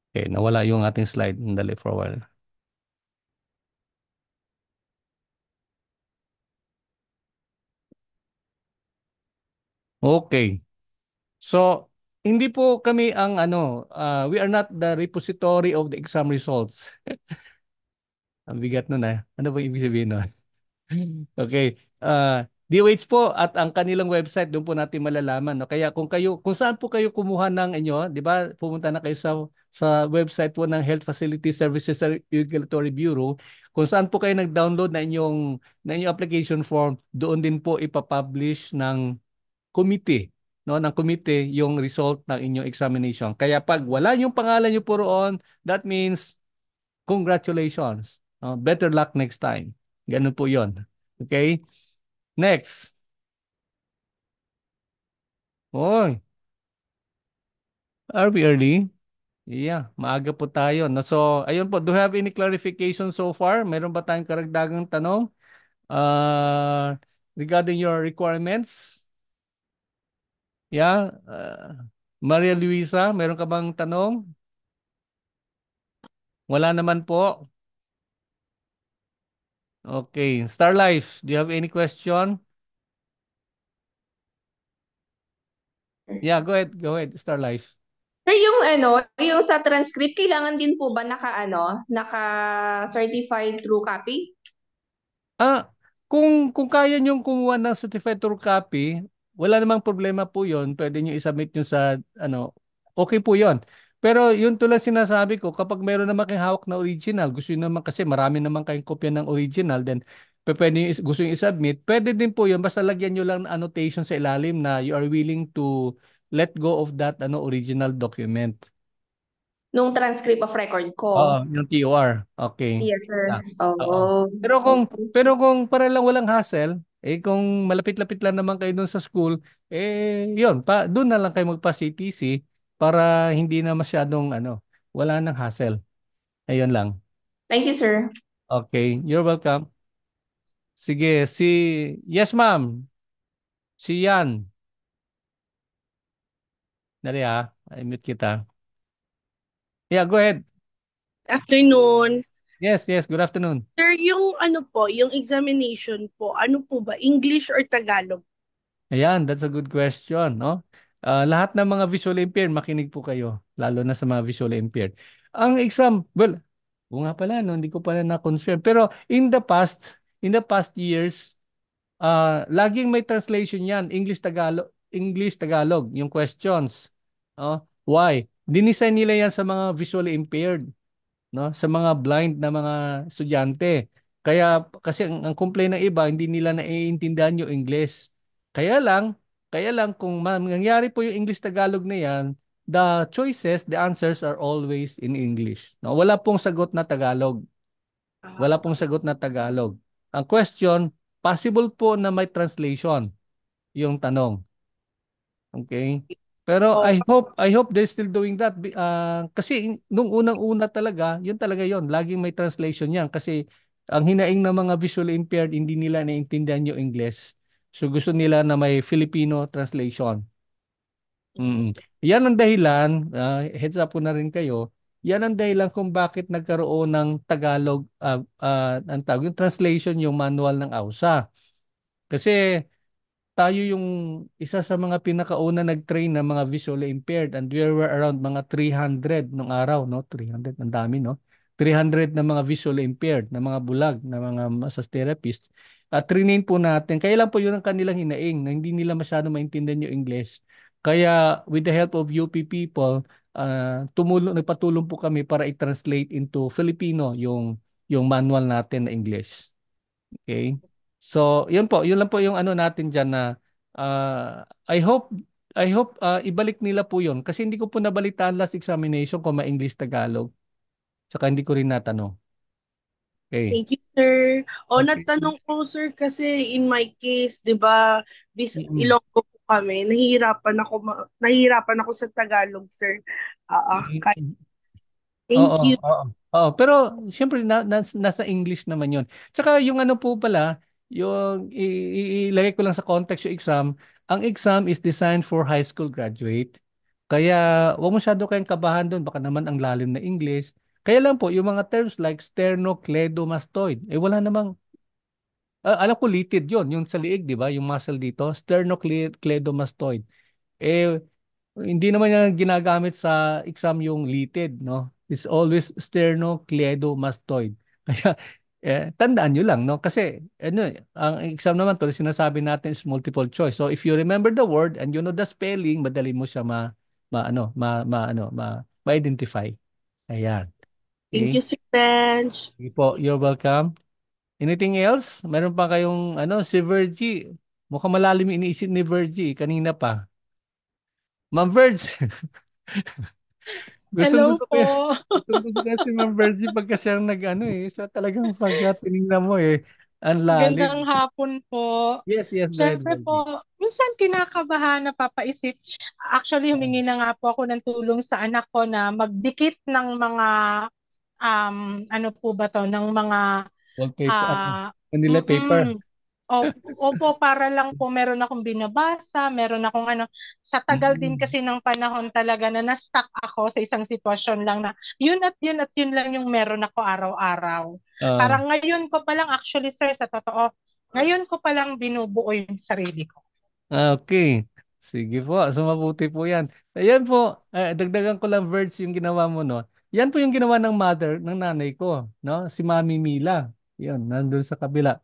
Okay, nawala yung ating slide. Dali for a while. Okay. So, hindi po kami ang we are not the repository of the exam results. Ang bigat nun ah. Ano ba ibig sabihin nun? Okay. DOH po at ang kanilang website doon po natin malalaman. No? Kaya kung saan po kayo kumuha ng inyo, 'di ba? Pumunta na kayo sa website po ng Health Facility Services Regulatory Bureau. Kung saan po kayo nag-download na inyong application form, doon din po ipapublish ng committee, no, ng committee yung result ng inyong examination. Kaya pag wala yung pangalan niyo po roon, that means congratulations. No? Better luck next time. Ganun po 'yon. Okay? Next. Oy, are we early? Yeah, maaga po tayo. No? So, ayun po. Do you have any clarification so far? Meron ba tayong karagdagang tanong? Regarding your requirements? Yeah. Maria Luisa, meron ka bang tanong? Wala naman po. Okay. Star Life, do you have any question? Yeah, go ahead. Go ahead, Star Life. Sir, yung yung sa transcript, kailangan din po ba naka-certified true copy? Ah, kung kaya niyong kumuha ng certified true copy, wala namang problema po 'yon. Pwede niyo i-submit niyo sa okay po 'yon. Pero yun tulad sinasabi ko, kapag meron naman kayong hawak na original, gusto niyo naman kasi marami naman kayong kopya ng original, then pwede niyo gusto niyo i-submit, pwede din po 'yon basta lagyan niyo lang ng annotation sa ilalim na you are willing to let go of that original document. Nung transcript of record Oo, ko. yung TOR. Okay. Yes, sir. Yeah. Oo. Oh, Pero kung okay. pero kung para lang walang hassle, kung malapit-lapit lang naman kayo doon sa school, yun, doon na lang kayo magpa-CTC para hindi na masyadong wala nang hassle. Ayun lang. Thank you, sir. Okay, you're welcome. Sige, yes ma'am, si Yan. Dali I-mute kita. Yeah, go ahead. Afternoon. Yes, yes, good afternoon. Sir, yung ano po, yung examination po, ano po ba? English or Tagalog? Ayan, that's a good question, no? Lahat ng mga visually impaired, makinig po kayo, lalo na sa mga visually impaired. Ang exam, well, o nga pala, no, hindi ko pala na-confirm. Pero in the past years, laging may translation yan, English-Tagalog, yung questions. Why? Dinisign nila yan sa mga visually impaired, no, sa mga blind na mga estudyante. Kasi ang complaint ng iba hindi nila naiintindihan yung English. Kaya lang kung mangyayari po yung English Tagalog na yan, the answers are always in English. No, wala pong sagot na Tagalog. Wala pong sagot na Tagalog. Ang question, possible po na may translation yung tanong. Okay? Pero O, I hope they're still doing that. Kasi nung unang-una talaga, yun talaga yun. Laging may translation yan. Kasi ang hinaing ng mga visually impaired, hindi nila naiintindihan yung English. So gusto nila na may Filipino translation. Mm. Yan ang dahilan, heads up ko na rin kayo, yan ang dahilan kung bakit nagkaroon ng Tagalog, ang tawag, yung translation, yung manual ng AUSA. Kasi tayo yung isa sa mga pinakauna nag-train ng mga visually impaired and we were around mga 300 nung araw, no? 300, ang dami, no? 300 na mga visually impaired, na mga bulag, na mga massage therapists. At trinain po natin. Kaya lang po yun ang kanilang hinaing na hindi nila masyado maintindihan yung English. Kaya with the help of UP people, nagpatulong po kami para i-translate into Filipino yung manual natin na English. Okay? So, yun lang po yung natin diyan na I hope ibalik nila po yun kasi hindi ko po nabalitaan last examination kung ma-English Tagalog. Saka hindi ko rin natanong. Okay. thank you, sir. O, Okay. natanong ko, sir, kasi in my case, di ba, Mm-mm. Ilonggo po kami, nahihirapan ako sa Tagalog, sir. Mm-mm. Oo, Thank you. oo. Oo, pero siyempre nasa English naman 'yon. Tsaka yung po pala, yung ilagay ko lang sa context yung exam. Ang exam is designed for high school graduate. Kaya huwag masyado kayong kabahan doon. Baka naman ang lalim na English. Kaya lang po, yung mga terms like sternocleidomastoid, wala namang, alam ko litid yon yung sa liig, di ba? Yung muscle dito, sternocleidomastoid. Eh, hindi naman yan ginagamit sa exam yung litid, no? It's always sternocleidomastoid. Kaya, tandaan nyo lang, no? Kasi, ang exam naman to, sinasabi natin is multiple choice. So, if you remember the word and you know the spelling, madali mo siya ma-identify. Ayan. Thank Okay? you, Sir Benj. Sige po, you're welcome. Anything else? Meron pa kayong, si Virgie. Mukhang malalim yung iniisip ni Virgie kanina pa. Ma'am Virgie. Gustong Hello gusto ko yan. po. Gustong gusto ko yan si Ma'am Virgie pagka siyang sa talagang pagka tinignan mo ang Magandang lalim. hapon po. Yes, yes, go ahead, Siyempre Virgie. po, minsan kinakabahan, napapaisip. Actually, humingi na nga po ako ng tulong sa anak ko na magdikit ng mga, ano po ba to, ng mga Wallpaper, Ah, Manila paper. mm. Opo, para lang po meron akong binabasa, meron akong ano, sa tagal din Mm. kasi ng panahon talaga na na-stuck ako sa isang sitwasyon lang na yun at yun at yun lang yung meron ako araw-araw. Ah, Parang ngayon ko pa lang actually sir, sa totoo, ngayon ko pa lang binubuo yung sarili ko. okay. Sige po, so mabuti po yan. Ayan po, dagdagan ko lang words yung ginawa mo, no? Yan po yung ginawa ng nanay ko, no? Si Mami Mila. Yan, nandun sa kabila.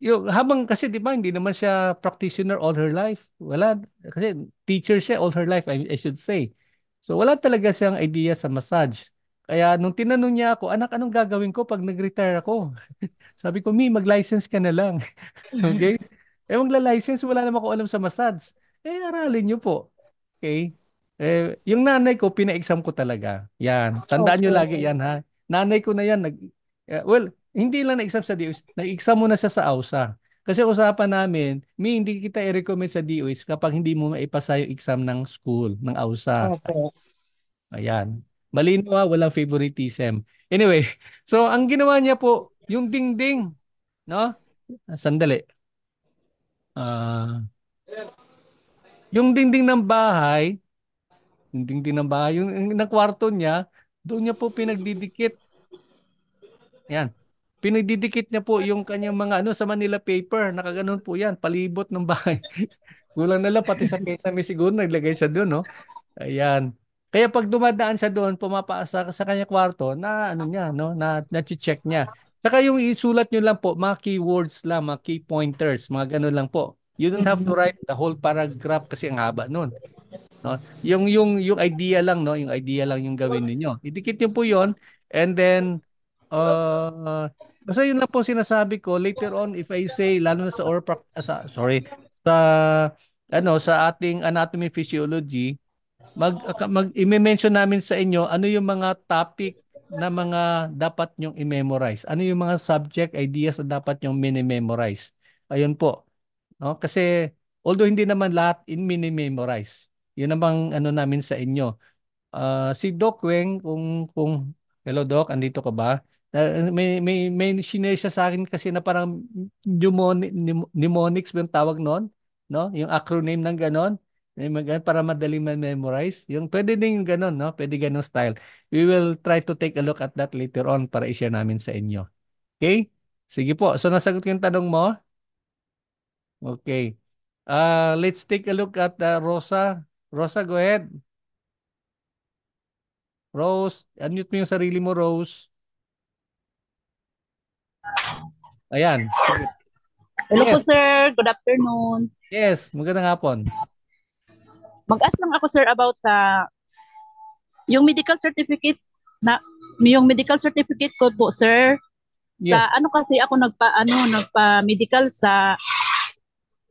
Yung habang kasi 'di ba hindi naman siya practitioner all her life. Wala kasi teacher siya all her life I should say. So wala talaga siyang idea sa massage. Kaya nung tinanong niya ako, anak, anong gagawin ko pag nag-retire ako? Sabi ko, Mi, mag-license ka na lang. Okay? Magla-license, wala naman ako alam sa massage. Aralin niyo po. Okay? Yung nanay ko, pina-exam ko talaga. Yan. Tandaan niyo Opo. lagi yan, ha? Nanay ko na yan. Well, hindi lang na-exam sa DOS. Nag-exam muna siya sa AUSA. Kasi usapan namin, hindi kita i-recommend sa DOS kapag hindi mo maipasa yung exam ng school, ng AUSA. Opo. Ayan. Malinaw, walang favoritism. Anyway, so ang ginawa niya po, yung dingding, no? Sandali. Ah, yung dingding ng bahay, yung ng kwarto niya, doon niya po pinagdidikit. Yan. Pinagdidikit niya po yung kanyang mga sa Manila paper. Nakaganon po yan. Palibot ng bahay. Kulang na lang pati sa kesame siguro naglagay siya doon, no? Ayan. Kaya pag dumadaan siya doon, pumapasa sa kanya kwarto, na niya, no? Na-check niya. Saka yung isulat niyo lang po, mga keywords lang, mga key pointers, mga ganun lang po. You don't have to write the whole paragraph kasi ang haba noon, no? Yung idea lang, no? Yung idea lang yung gawin niyo. Idikit niyo po 'yon, and then basta yun lang po sinasabi ko later on if I say lalo na sa sa sa ating anatomy physiology i-mention namin sa inyo ano yung mga topic na mga dapat nyong i-memorize. Ano yung mga subject ideas na dapat nyong mini-memorize. Ayun po. No? Kasi although hindi naman lahat in mini-memorize. Yun namang namin sa inyo. Si Doc Weng, kung hello Doc, andito ka ba? May shinare siya sa akin kasi na parang mnemonics ba yung tawag noon, no? Yung acronym ng ganon. Para madaling memorize. Yung pwede din yung ganon, no? Pwede ganon style. We will try to take a look at that later on para i-share namin sa inyo. Okay? Sige po. So nasagot ko yung tanong mo? Okay. Let's take a look at Rosa. Rosa, go ahead. Rose, unmute mo yung sarili mo, Rose. Ayan. Sige. Hello po Yes, sir, good afternoon. yes. Magandang hapon. Mag-ask lang ako sir about sa yung medical certificate na yung medical certificate ko po sir. Yes. Sa ano kasi ako nagpa-medical sa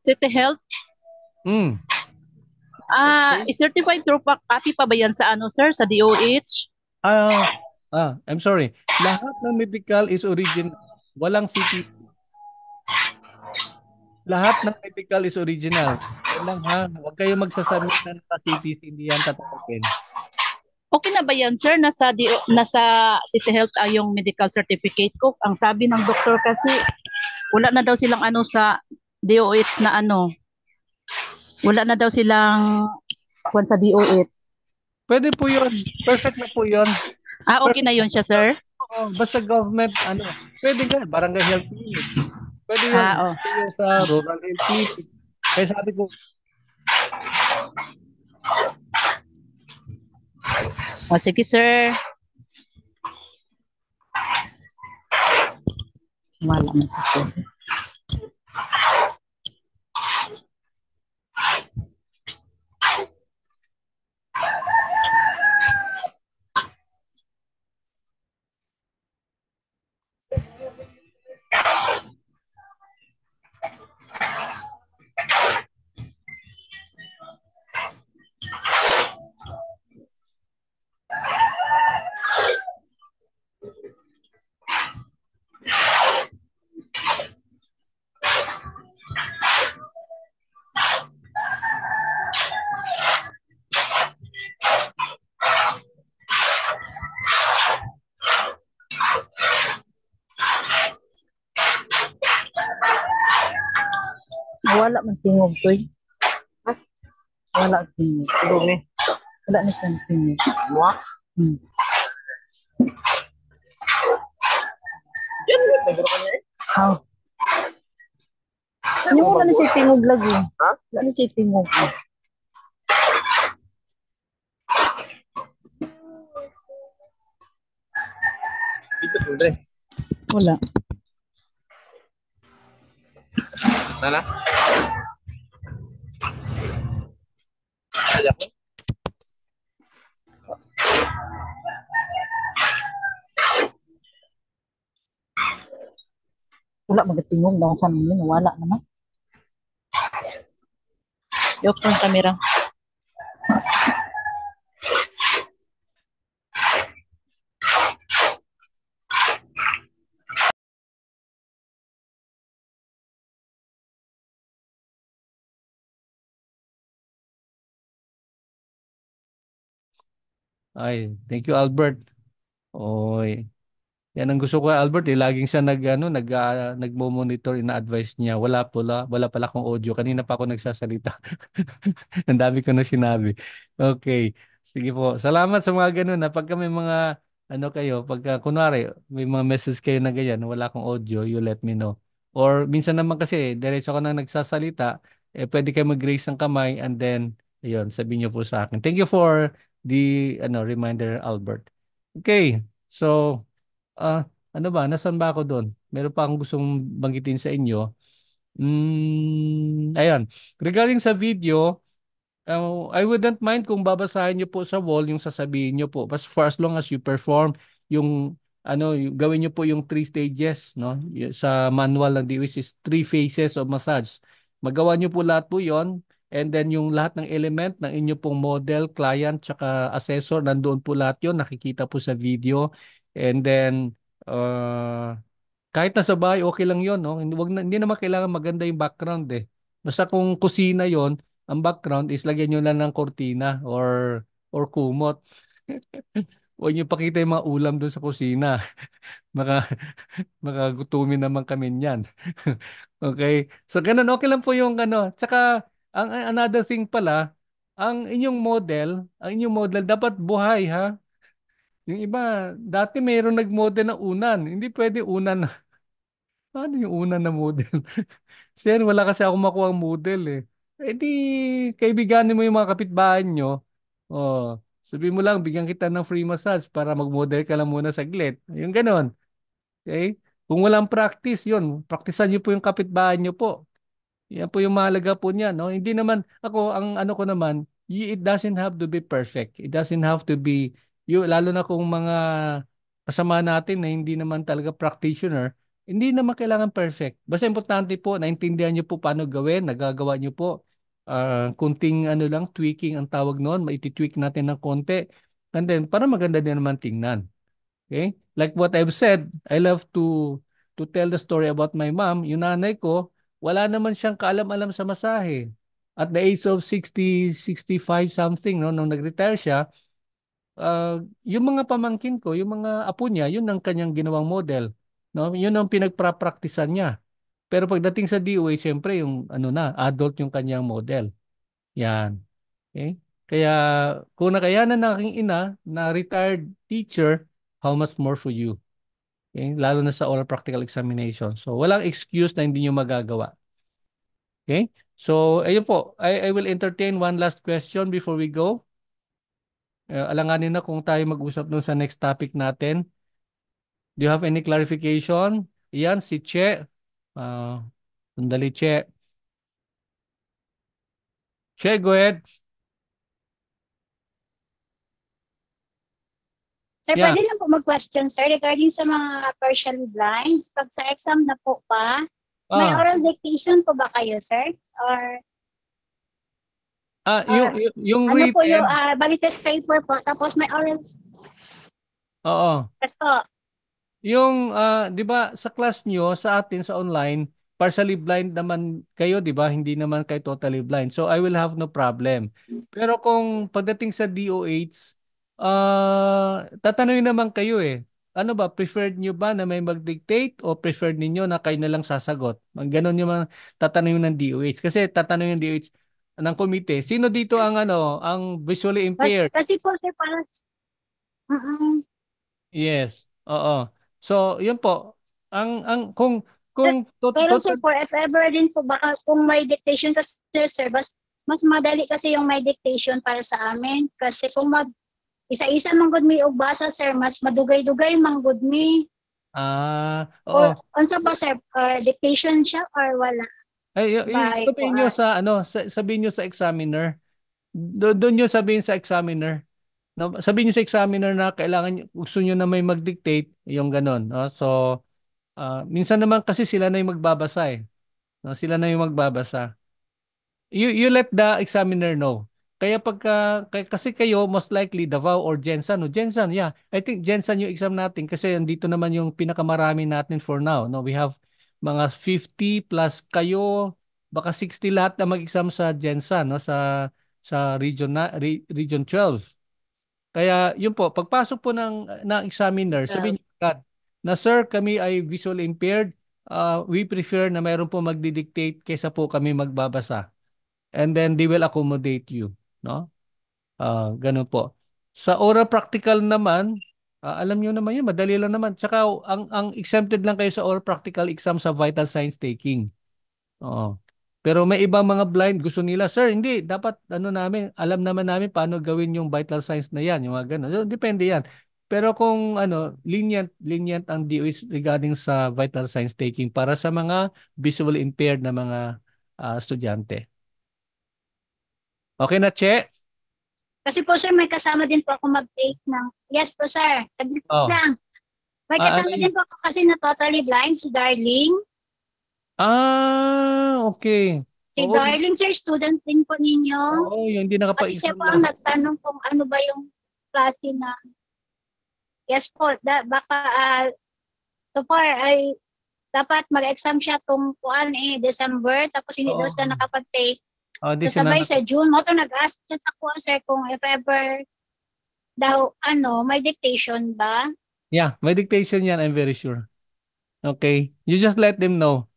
City Health. Mm. I-certified through copy pa ba yan sa sir sa DOH? I'm sorry. Lahat ng medical is original. Walang CT. Lahat ng medical is original. Yan lang ha. Huwag kayo magsasubmit na naka-CTC, hindi yan tatanggapin. Okay na ba yan sir nasa City Health yung medical certificate ko? Ang sabi ng doktor kasi wala na daw silang sa DOH na wala na daw silang Kung sa DOH. Pwede po yun. Perfect na po yun. Okay na yun siya, sir? Oo, basta government, pwede nga, barangay health clinic. Pwede yun. Oh. Pwede yun sa rural health clinic. Kaya sabi ko, Sige, sir. Wala man si sir. Wala man tingog to. Wala tingog. Wala na siyang tingog. How? Yung wala na siya tingog lagi. Wala na siya tingog. Wala. Nana? Wala magatingog daw sa mga wala naman. I-off ang camera. ay, thank you, Albert. Oy. Yan ang gusto ko, Albert, laging siya nagmo-monitor, ina-advise niya. Wala pala akong audio. Kanina pa ako nagsasalita. Ang dami ko na sinabi. Okay. Sige po. Salamat sa mga ganun. Pagka may mga kayo, pagka kunwari may mga message kayo na ganyan, wala akong audio, you let me know. Or minsan naman kasi diretso ka na nagsasalita, pwede kayo mag-raise ng kamay and then ayun, sabihin niyo po sa akin. Thank you for the reminder, Albert. Okay. So, ano ba? Nasaan ba ako doon? Meron pa akong gustong banggitin sa inyo. Ayan. Regarding sa video, I wouldn't mind kung babasahin niyo po sa wall yung sasabihin niyo po. But for as long as you perform yung gawin niyo po yung 3 stages, no? Sa manual ng DOH is 3 phases of massage. Magawa niyo po lahat po 'yon. And then yung lahat ng element ng inyo pong model, client, tsaka assessor, nandoon po lahat 'yon, nakikita po sa video. And then kahit nasa bahay, okay lang 'yon, no? Hindi naman kailangan maganda yung background eh. Basta kung kusina 'yon, ang background is lagyan nyo lang ng kortina or kumot. Huwag nyo pakita yung mga ulam doon sa kusina. Maka, makagutumin naman kami niyan. Okay? So, ganun. Okay lang po yung Tsaka, another thing pala, ang inyong model dapat buhay, ha? Yung iba, dati mayroon nag-model ng unan. Hindi pwede unan. Ano yung unan na model? Sir, wala kasi ako makuha ang model eh. Eh di, kaibiganin mo yung mga kapitbahay nyo. Oh, sabi mo lang, bigyan kita ng free massage para mag-model ka lang muna saglit. Yung ganon. Okay? Kung walang practice, yun. Praktisan nyo po yung kapitbahay nyo po. Yan po yung mahalaga po niya, no? Hindi naman, ako, ang ano ko naman, it doesn't have to be perfect. It doesn't have to be, lalo na kung mga kasama natin na hindi naman talaga practitioner, hindi naman kailangan perfect. Basta importante po, naintindihan niyo po paano gawin, nagagawa niyo po. Kunting lang, tweaking ang tawag noon, maiti-tweak natin ng konti. And then, para maganda din naman tingnan. Okay? Like what I've said, I love to tell the story about my mom. Yung nanay ko, wala naman siyang kaalam-alam sa masahe. At the age of 60, 65 something, no, nung nag-retire siya, yung mga pamangkin ko, yung mga apo niya, yun ang kanyang ginawang model. No? Yun ang pinagpra-practicean niya. Pero pagdating sa DOA, siyempre yung adult yung kanyang model. Yan. Okay? Kaya kung nakayanan ng aking ina na retired teacher, how much more for you? Okay? Lalo na sa oral practical examination. So walang excuse na hindi nyo magagawa. Okay? So ayun po, I will entertain one last question before we go. Alanganin na kung tayo mag-usap dun sa next topic natin. Do you have any clarification? Yan, si Che. Uh, Sandali, Che. Che, go ahead. Sir, Yeah. pwede lang po mag-question, sir, regarding sa mga partially blinds. Pag sa exam na po pa, may Ah, oral dictation po ba kayo, sir? Or yung ano po yung, written, bali test paper po, tapos may oral oo. test po. Yung, 'di ba, sa class nyo, sa atin, sa online, partially blind naman kayo, 'di ba? Hindi naman kayo totally blind. So, I will have no problem. Pero kung pagdating sa DOH, tatanungin naman kayo eh. Ano ba, preferred nyo ba na may mag-dictate o preferred ninyo na kayo na lang sasagot? Ganon yung mga tatanungin ng DOH. Kasi tatanungin ng DOH ng komite, sino dito ang ang visually impaired? Kasi po, sir, parang, mm Yes. Oo. So, yun po. Ang kung pero sir, total for if ever din po, baka kung may dictation kasi, sir, mas madali kasi yung may dictation para sa amin. Kasi kung isa-isa manggod mi og basa, sir, mas madugay-dugay manggod mi. oo. Or unsa ba, sir, dictation siya or wala? Ay, By sabihin nyo sa sabihin nyo sa examiner. Doon nyo sabihin sa examiner. No, sabihin nyo sa examiner na gusto nyo na may mag-dictate, yung ganon. No? So, minsan naman kasi sila na yung magbabasa eh. No? Sila na yung magbabasa. You let the examiner know. Kaya kasi kayo most likely Davao or Jensan, no? Jensan, yeah. I think Jensan yung exam natin kasi andito naman yung pinakamarami natin for now, no? We have mga 50 plus kayo, baka 60 lahat na mag-exam sa Jensan, no? Sa region 12. Kaya yun po, pagpasok po ng examiner, sabihin niyo agad na sir, kami ay visual impaired. We prefer na mayroon po magdidictate kaysa po kami magbabasa, and then they will accommodate you, no? Ganun po. Sa oral practical naman, alam niyo naman yun, madali lang naman. Tsaka ang exempted lang kayo sa oral practical exam sa vital signs taking. Oo. Pero may ibang mga blind gusto nila, sir, hindi dapat alam naman namin paano gawin yung vital signs na yan, yung mga ganun. So, depende yan. Pero kung lenient ang DOH regarding sa vital signs taking para sa mga visually impaired na mga estudyante. Okay na, Che? Kasi po, sir, may kasama din po ako mag-take ng, yes po, sir, saglit Oh. lang. May Ano kasama din po ako kasi na totally blind, si Darling. Okay. Si Oo, Darling, sir, student din po ninyo. yung hindi Kasi siya nakapa-exam po ang last. nagtanong kung ano ba yung klase na, yes po, baka so far ay dapat mag-exam siya kung December, tapos hindi daw Oo. siya nakapag-take. Di So sabay sa June, mo to nag-ask siya sa ko, sir, kung if ever daw, may dictation ba? Yeah, may dictation yan, I'm very sure. Okay. You just let them know.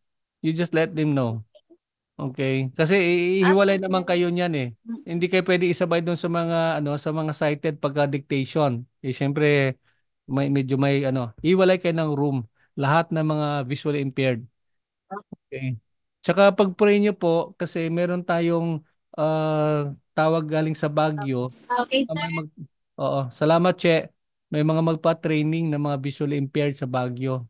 Okay? Kasi ihiwalay Sir. naman kayo niyan eh. Hindi kayo pwede isabay doon sa mga sa mga cited pagka dictation. Syempre medyo may ihiwalay kayo ng room lahat ng mga visually impaired. Okay. Tsaka pag-pray nyo po kasi meron tayong tawag galing sa Baguio. Okay, sir. Salamat, Che. May mga magpa-training ng mga visually impaired sa Baguio.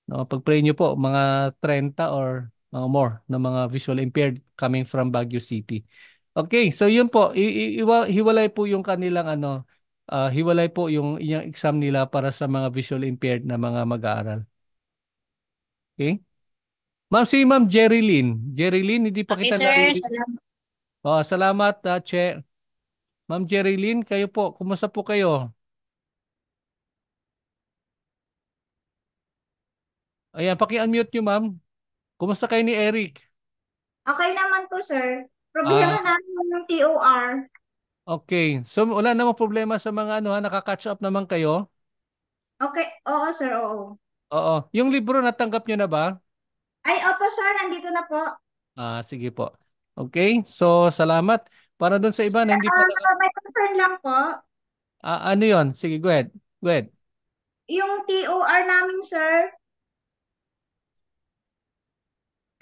No, pag-pray nyo po, mga 30 or more na mga visual impaired coming from Baguio City. Okay, so yun po, hiwalay po yung kanilang hiwalay po yung exam nila para sa mga visual impaired na mga mag-aaral. Okay? Si Ma'am Jerilyn. Jerilyn, hindi pa Okay, kita sir. narinig. Salamat. Salamat, Che. Ma'am Jerilyn, kayo po, kumusta po kayo? Ayan, paki-unmute nyo, ma'am. Kumusta kayo ni Eric? Okay naman po, sir. Ah, Problema namin yung TOR. okay. So wala namang problema sa mga nakaka-catch up naman kayo? Okay, oo, sir, oo. Oo. Yung libro natanggap nyo na ba? Ay, opo, sir, nandito na po. Sige po. Okay. So salamat. Para doon sa iba na hindi pa May concern lang po. ano yon? Sige, go ahead. Go ahead. Yung TOR namin, sir,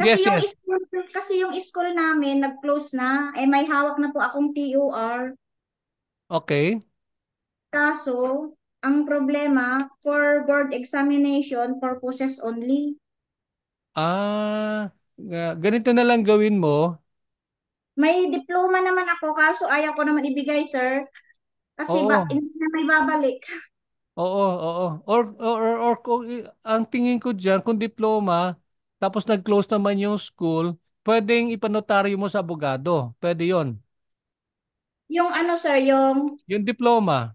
kasi Yes, yung yes. school, kasi yung school namin nag-close na. Eh may hawak na po akong TOR. Okay. Kaso, ang problema, for board examination purposes only. Ganito na lang gawin mo. May diploma naman ako, kaso ayaw ko naman ibigay, sir. Kasi Oo. hindi na may babalik. Oo, oo. Or kung ang tingin ko diyan kung diploma tapos nag-close naman yung school, pwedeng ipanotaryo mo sa abogado. Pwede 'yon. Yung ano, sir, yung Yung diploma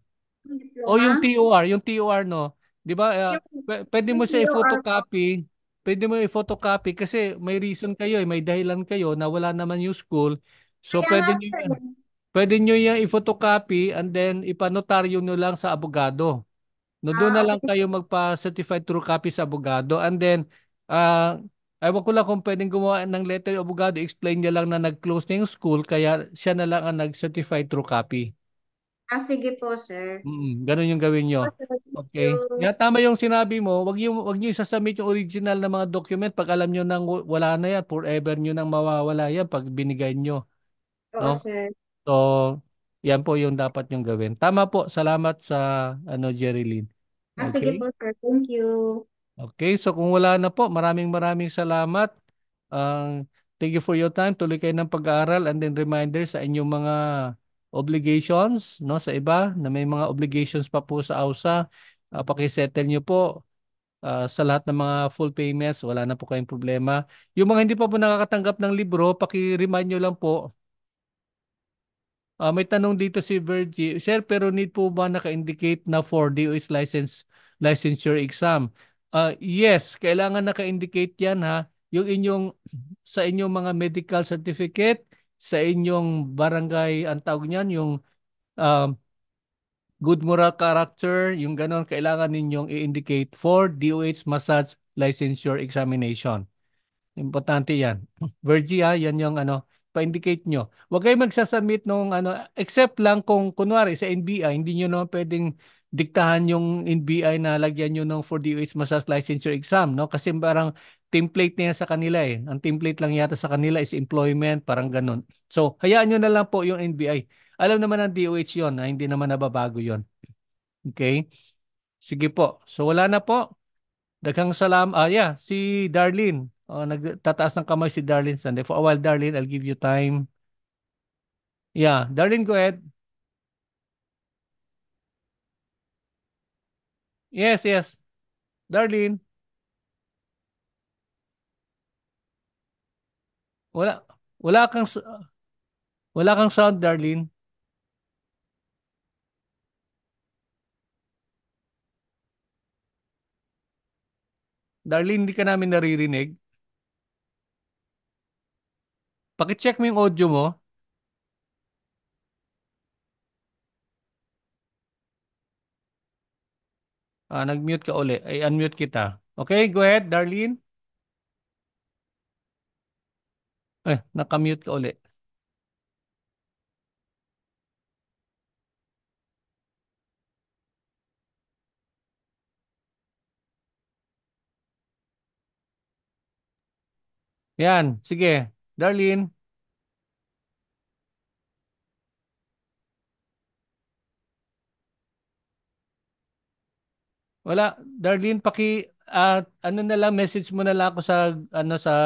o diploma. yung TOR no. 'Di ba? Yung, Pwede yung mo siya TOR po. i-photocopy. Pwede mo i-photocopy kasi may reason kayo, may dahilan kayo na wala naman yung school. So Kaya nga, sir. pwede niyo yung i-photocopy and then ipanotaryo nyo lang sa abogado. No, doon na lang Okay. kayo magpa-certified true copy sa abogado. And then, uh, ewan ko lang kung pwedeng gumawa ng letter yung abogado, explain niya lang na nag-close na yung school, kaya siya na lang ang nag-certified true copy. Sige po, sir. Ganun yung gawin nyo. Thank Okay. you. Kaya tama yung sinabi mo, wag niyo isasubmit yung original na mga document pag alam niyo nang wala na yan, forever niyo nang mawawala yan pag binigay niyo, Oo, no? sir. So, yan po yung dapat yung gawin. Tama po. Salamat sa Jerilyn. Sige Okay? po, sir. Thank you. Okay, so kung wala na po, maraming maraming salamat. Thank you for your time. Tuloy kayo ng pag-aaral and then reminder sa inyong mga obligations, no, sa iba na may mga obligations pa po sa AUSA. Paki-settle nyo po sa lahat ng mga full payments. Wala na po kayong problema. Yung mga hindi pa po nakakatanggap ng libro, paki-remind nyo lang po. May tanong dito si Virgie. Sir, pero need po ba naka-indicate na for DOS licensure exam? Yes, kailangan naka-indicate yan ha. Yung sa inyong mga medical certificate, sa inyong barangay, ang tawag niyan, yung um, good moral character, yung ganon, kailangan ninyong i-indicate for DOH massage licensure examination. Importante yan. Virgie yan yung pa-indicate nyo. Huwag kayo magsasubmit nung except lang kung kunwari sa NBI, hindi nyo naman pwedeng diktahan yung NBI na lagyan nyo ng for DOH Massage Licensure Exam, no? Kasi parang template na yan sa kanila eh. Ang template lang yata sa kanila is employment, parang ganun. So, hayaan nyo na lang po yung NBI. Alam naman ng DOH yon na hindi naman nababago yon. Okay? Sige po. So, wala na po. Daghang salam. Yeah, si Darlene. Nagtataas ng kamay si Darlene Sunday. For a while, Darlene, I'll give you time. Yeah, Darlene, go ahead. Yes, yes. Darlene, wala wala kang wala kang sound, Darlene. Darlene, hindi ka namin naririnig. Paki-check mo yung audio mo. Nag-mute ka uli. Ay, unmute kita. Okay, go ahead, Darlene. Naka-mute ka uli. Yan, sige. Darlene, wala. Darlene, ano na lang, message mo na lang ako sa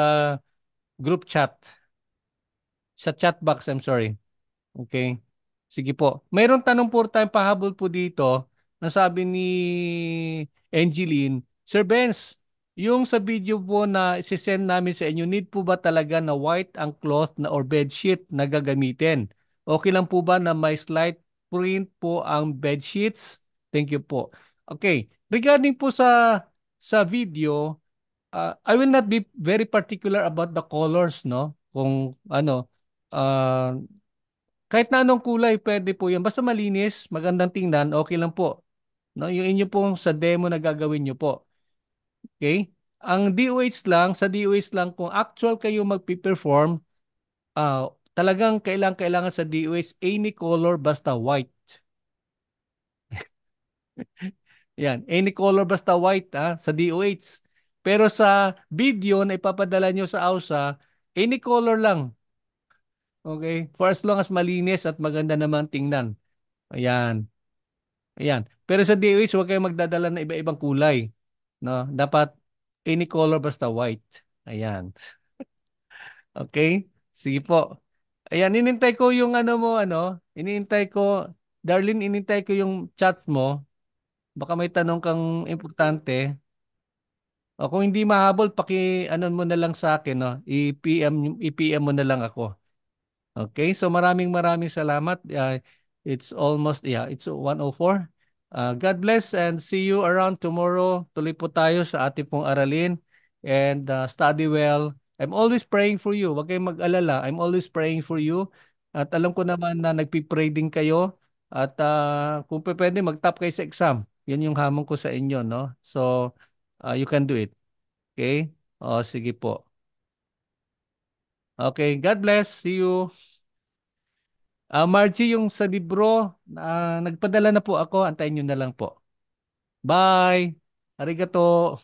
group chat. Sa chat box, I'm sorry. Okay. Sige po. Mayroong tanong po tayong pahabol po dito na sabi ni Angeline, Sir Benz, yung sa video po na isi-send namin sa inyo, need po ba talaga na white ang cloth na or bed sheet na gagamitin? Okay lang po ba na may slight print po ang bed sheets? Thank you po. Okay. Regarding po sa video, I will not be very particular about the colors, no? Kung uh, kahit na anong kulay, pwede po yan. Basta malinis, magandang tingnan, okay lang po. No, yung inyo pong sa demo na gagawin nyo po. Okay? Ang DOH lang, sa DOH lang, kung actual kayo magpi-perform, talagang kailangan sa DOH any color basta white. Yan, any color basta white sa DOH. Pero sa video na ipapadala nyo sa AUSA, any color lang. Okay? For as long as malinis at maganda naman tingnan. Ayan. Ayan. Pero sa DOH, huwag kayong magdadala ng iba-ibang kulay. No? Dapat any color basta white. Ayan. Okay? Sige po. Ayan, inintay ko yung ano mo, inintay ko, Darlene, inintay ko yung chat mo. Baka may tanong kang importante. O kung hindi mahabol, ano mo na lang sa akin, no? I-PM mo na lang ako. Okay, so maraming salamat. It's almost, it's 1:04. God bless and see you around tomorrow. Tuloy po tayo sa ating pong aralin and study well. I'm always praying for you. Huwag kayong mag-alala. I'm always praying for you. At alam ko naman na nagpi-pray din kayo. At kung pwede, mag-top kayo sa exam. Yan yung hamon ko sa inyo, no? So, you can do it. Okay? O, sige po. Okay, God bless. See you. Margie, yung sa libro, nagpadala na po ako. Antayin nyo na lang po. Bye! Arigato!